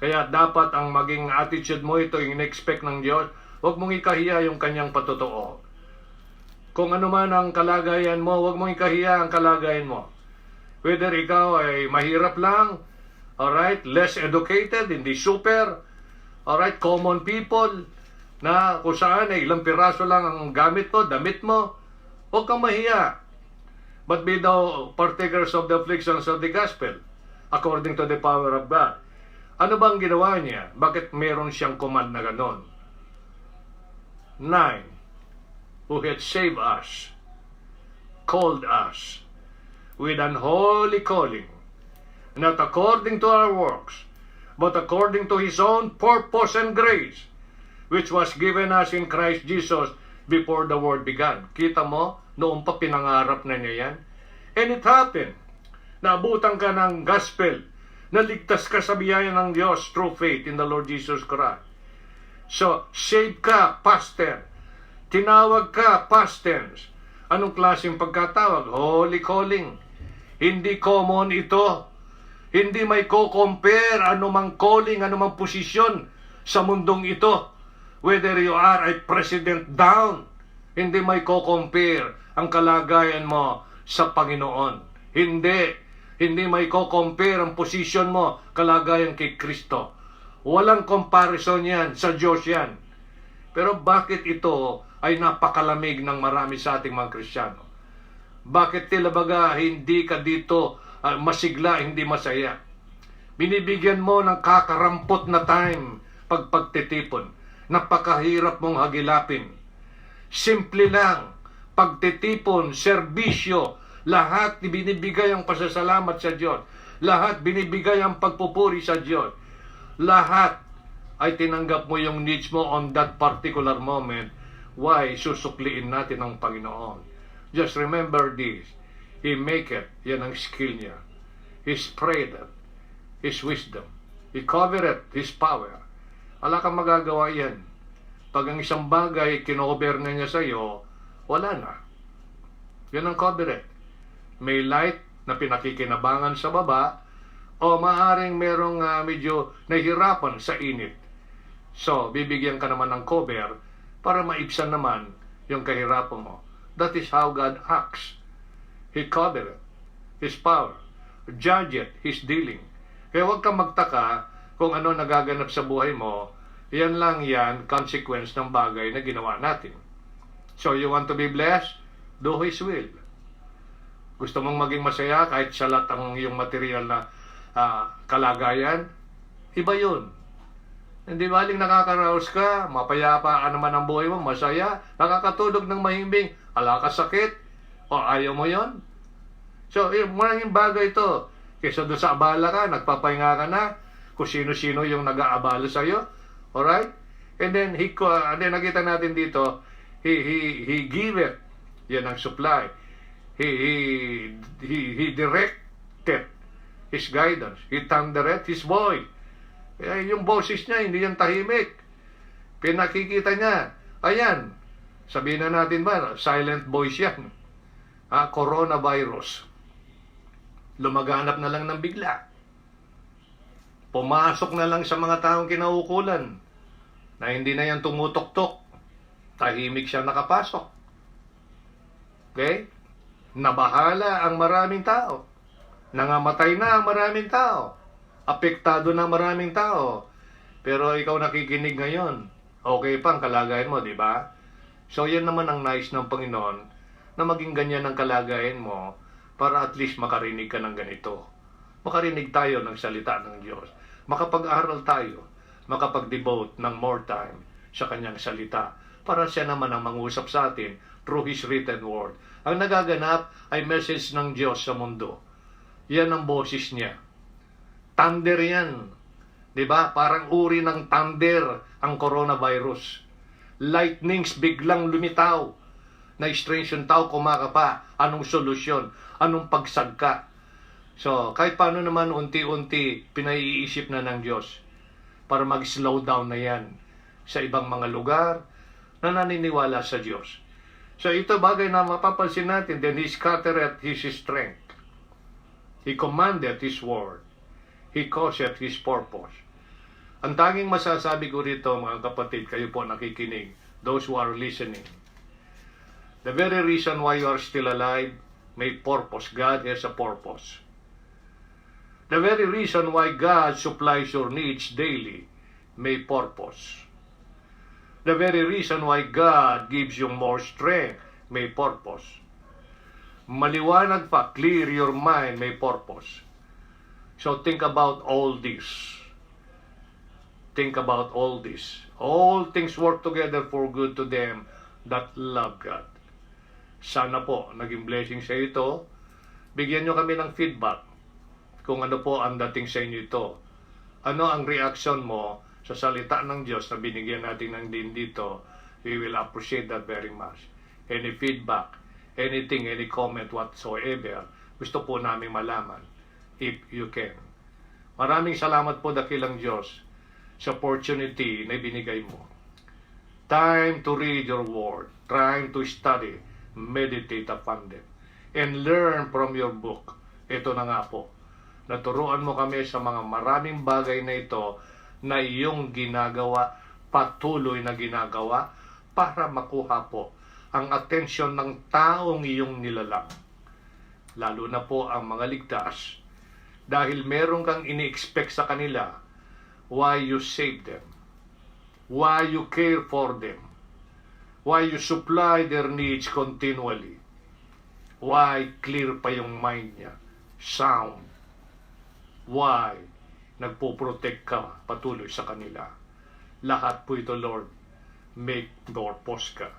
Kaya dapat ang maging attitude mo, ito yung in-expect ng Diyos, huwag mong ikahiya yung kanyang patotoo. Kung ano man ang kalagayan mo, huwag mong ikahiya ang kalagayan mo. Whether ikaw ay mahirap lang, alright, less educated, hindi super, alright, common people, na kung saan ay ilang piraso lang ang gamit mo, damit mo, huwag kang mahiya. But be thou partakers of the afflictions of the gospel, according to the power of God. Ano bang ginawa niya? Bakit meron siyang command na ganon? 9. Who had saved us, called us, with an holy calling, not according to our works, but according to His own purpose and grace, which was given us in Christ Jesus before the world began. Kita mo, noong pa pinangarap na niya yan. And it happened. Naabutan ka ng gospel. Naligtas ka sa biyaya ng Diyos through faith in the Lord Jesus Christ. So, saved ka, past tense. Tinawag ka, past tense. Anong klaseng pagkatawag? Holy calling. Hindi common ito. Hindi may co-compare anumang calling, anumang posisyon sa mundong ito. Whether you are a president down, hindi may co-compare ang kalagayan mo sa Panginoon. Hindi may co-compare ang posisyon mo, kalagayan kay Kristo. Walang comparison yan, sa Diyos yan. Pero bakit ito ay napakalamig ng marami sa ating mga Kristiyano? Bakit tila baga hindi ka dito masigla, hindi masaya? Binibigyan mo ng kakarampot na time pagtitipon. napakahirap mong hagilapin. Simple lang, pagtitipon, serbisyo, lahat binibigay ang pasasalamat sa Diyos. Lahat binibigay ang pagpupuri sa Diyos. Lahat ay tinanggap mo yung needs mo on that particular moment. Why? Susukliin natin ang Panginoon. Just remember this. He make it. Yan ang skill niya. He spread it. His wisdom. He cover it. His power. Wala kang magagawa yan. Pag ang isang bagay kinover na niya sa'yo, wala na. Yan ang cover it. May light na pinakikinabangan sa baba, o maaring merong medyo nahihirapan sa init. So, bibigyan ka naman ng cover para maibsan naman yung kahirapan mo. That is how God acts. He cover it. His power. Judge it. His dealing. Kaya huwag kang magtaka kung ano nagaganap sa buhay mo. Yan lang yan, consequence ng bagay na ginawa natin. So, you want to be blessed? Do His will. Gusto mong maging masaya kahit salat ang iyong material na kalagayan? Iba yun. Hindi baling nakakaraos ka, mapayapa ka naman ang buhay mo, masaya, nakakatulog ng mahimbing, ala ka sakit, o ayaw mo yon. So, maraming bagay ito. Kesa doon sa abala ka, nagpapahinga ka na, kung sino-sino yung nag-aabala sa'yo. Alright? And then, nakita natin dito, He give it. Yan ang supply. He directed His guidance. He thundered His voice. Yung boses niya, hindi yan tahimik. Pinakikita niya. Ayan. Sabihin na natin ba, silent voice yan. Coronavirus. Lumaganap na lang ng bigla. Pumasok na lang sa mga taong kinaukulan na hindi na yan tumutok-tok. Tahimik siya nakapasok. Okay? Nabahala ang maraming tao. Nangamatay na ang maraming tao. Apektado na ang maraming tao. Pero ikaw nakikinig ngayon. Okay pa ang kalagayan mo, di ba? So yan naman ang nice ng Panginoon na maging ganyan ang kalagayan mo para at least makarinig ka ng ganito. Makarinig tayo ng salita ng Diyos. Makapag-aral tayo. Makapag-devote ng more time sa kanyang salita para siya naman ang mangusap sa atin through His written word. Ang nagaganap ay message ng Diyos sa mundo. Yan ang boses niya. Thunder yan. Diba? Parang uri ng thunder ang coronavirus. Lightnings biglang lumitaw. Na-strange yung tao, kumakapa. Anong solusyon? Anong pagsagka? So, kahit paano naman unti-unti pinaiisip na ng Diyos para mag-slow down na yan sa ibang mga lugar na naniniwala sa Diyos. So ito bagay na mapapansin natin, then He scattereth His strength. He commanded His word. He caused His purpose. Ang tanging masasabi ko rito, mga kapatid, kayo po nakikinig, those who are listening, the very reason why you are still alive, may purpose. God has a purpose. The very reason why God supplies your needs daily, may purpose. The very reason why God gives you more strength, may purpose. Maliwanag pa, clear your mind, may purpose. So think about all this. Think about all this. All things work together for good to them that love God. Sana po, naging blessing sa ito. Bigyan nyo kami ng feedback kung ano po ang dating sa inyo ito. Ano ang reaction mo sa salita ng Diyos na binigyan natin ng din dito? We will appreciate that very much. Any feedback, anything, any comment whatsoever, gusto po namin malaman if you can. Maraming salamat po dakilang Diyos sa opportunity na binigay mo. Time to read your word, time to study, meditate upon them, and learn from your book. Ito na nga po, naturuan mo kami sa mga maraming bagay na ito na iyong ginagawa, patuloy na ginagawa para makuha po ang atensyon ng taong iyong nilalang. Lalo na po ang mga ligtas. Dahil meron kang ini-expect sa kanila, why you save them, why you care for them, why you supply their needs continually, why clear pa yung mind niya, sound, why nagpo-protect ka patuloy sa kanila. Lahat po ito, Lord, make doorpost ka.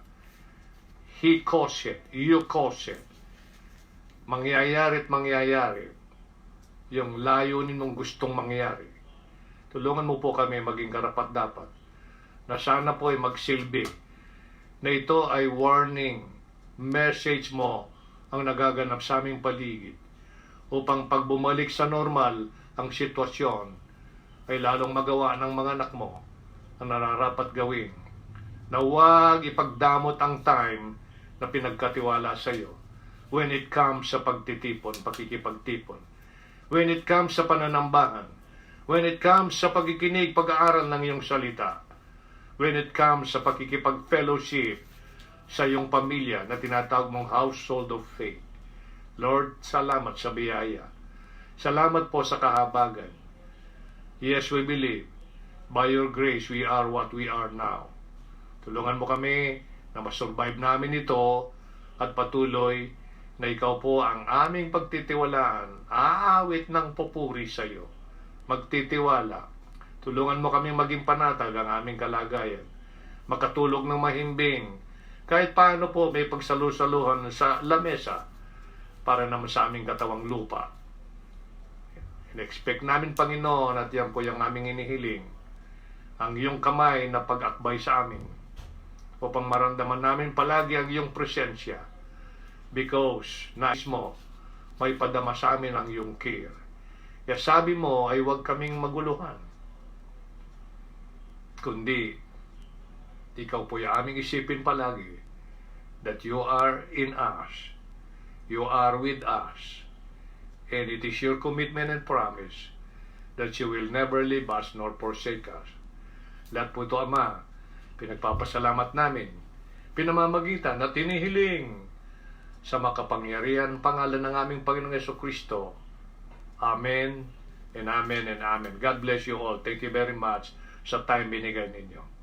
He calls it, you calls it. Mangyayari at mangyayari yung layunin mong gustong mangyari. Tulungan mo po kami maging karapat-dapat na sana po ay magsilbi na ito ay warning message mo ang nagaganap sa aming paligid upang pag bumalik sa normal ang sitwasyon ay lalong magawa ng mga anak mo ang nararapat gawin, na huwag ipagdamot ang time na pinagkatiwala sa iyo when it comes sa pagtitipon, pakikipagtipon, when it comes sa pananambahan, when it comes sa pagkikinig, pag-aaral ng iyong salita, when it comes sa pakikipag-fellowship sa iyong pamilya na tinatawag mong household of faith. Lord, salamat sa biyaya. Salamat po sa kahabagan. Yes, we believe. By your grace, we are what we are now. Tulungan mo kami na masurvive namin ito at patuloy na ikaw po ang aming pagtitiwalaan. Aawit ng papuri sa iyo. Magtitiwala. Tulungan mo kami maging panatag ang aming kalagayan. Makatulog ng mahimbing. Kahit paano po may pagsalusaluhan sa lamesa para naman sa aming katawang lupa. In-expect namin, Panginoon, at yan po yung aming inihiling, ang iyong kamay na pag-akbay sa amin upang maramdaman namin palagi ang iyong presensya because nais mo may padama sa amin ang iyong care. Kaya sabi mo ay huwag kaming maguluhan, kundi ikaw po yung aming isipin palagi that you are in us, you are with us, and it is your commitment and promise that you will never leave us nor forsake us. Lahat po ito, Ama, pinagpapasalamat namin, pinamamagitan at tinihiling sa makapangyarihan pangalan ng aming Panginoong Jesucristo. Amen and amen and amen. God bless you all. Thank you very much sa time binigay ninyo.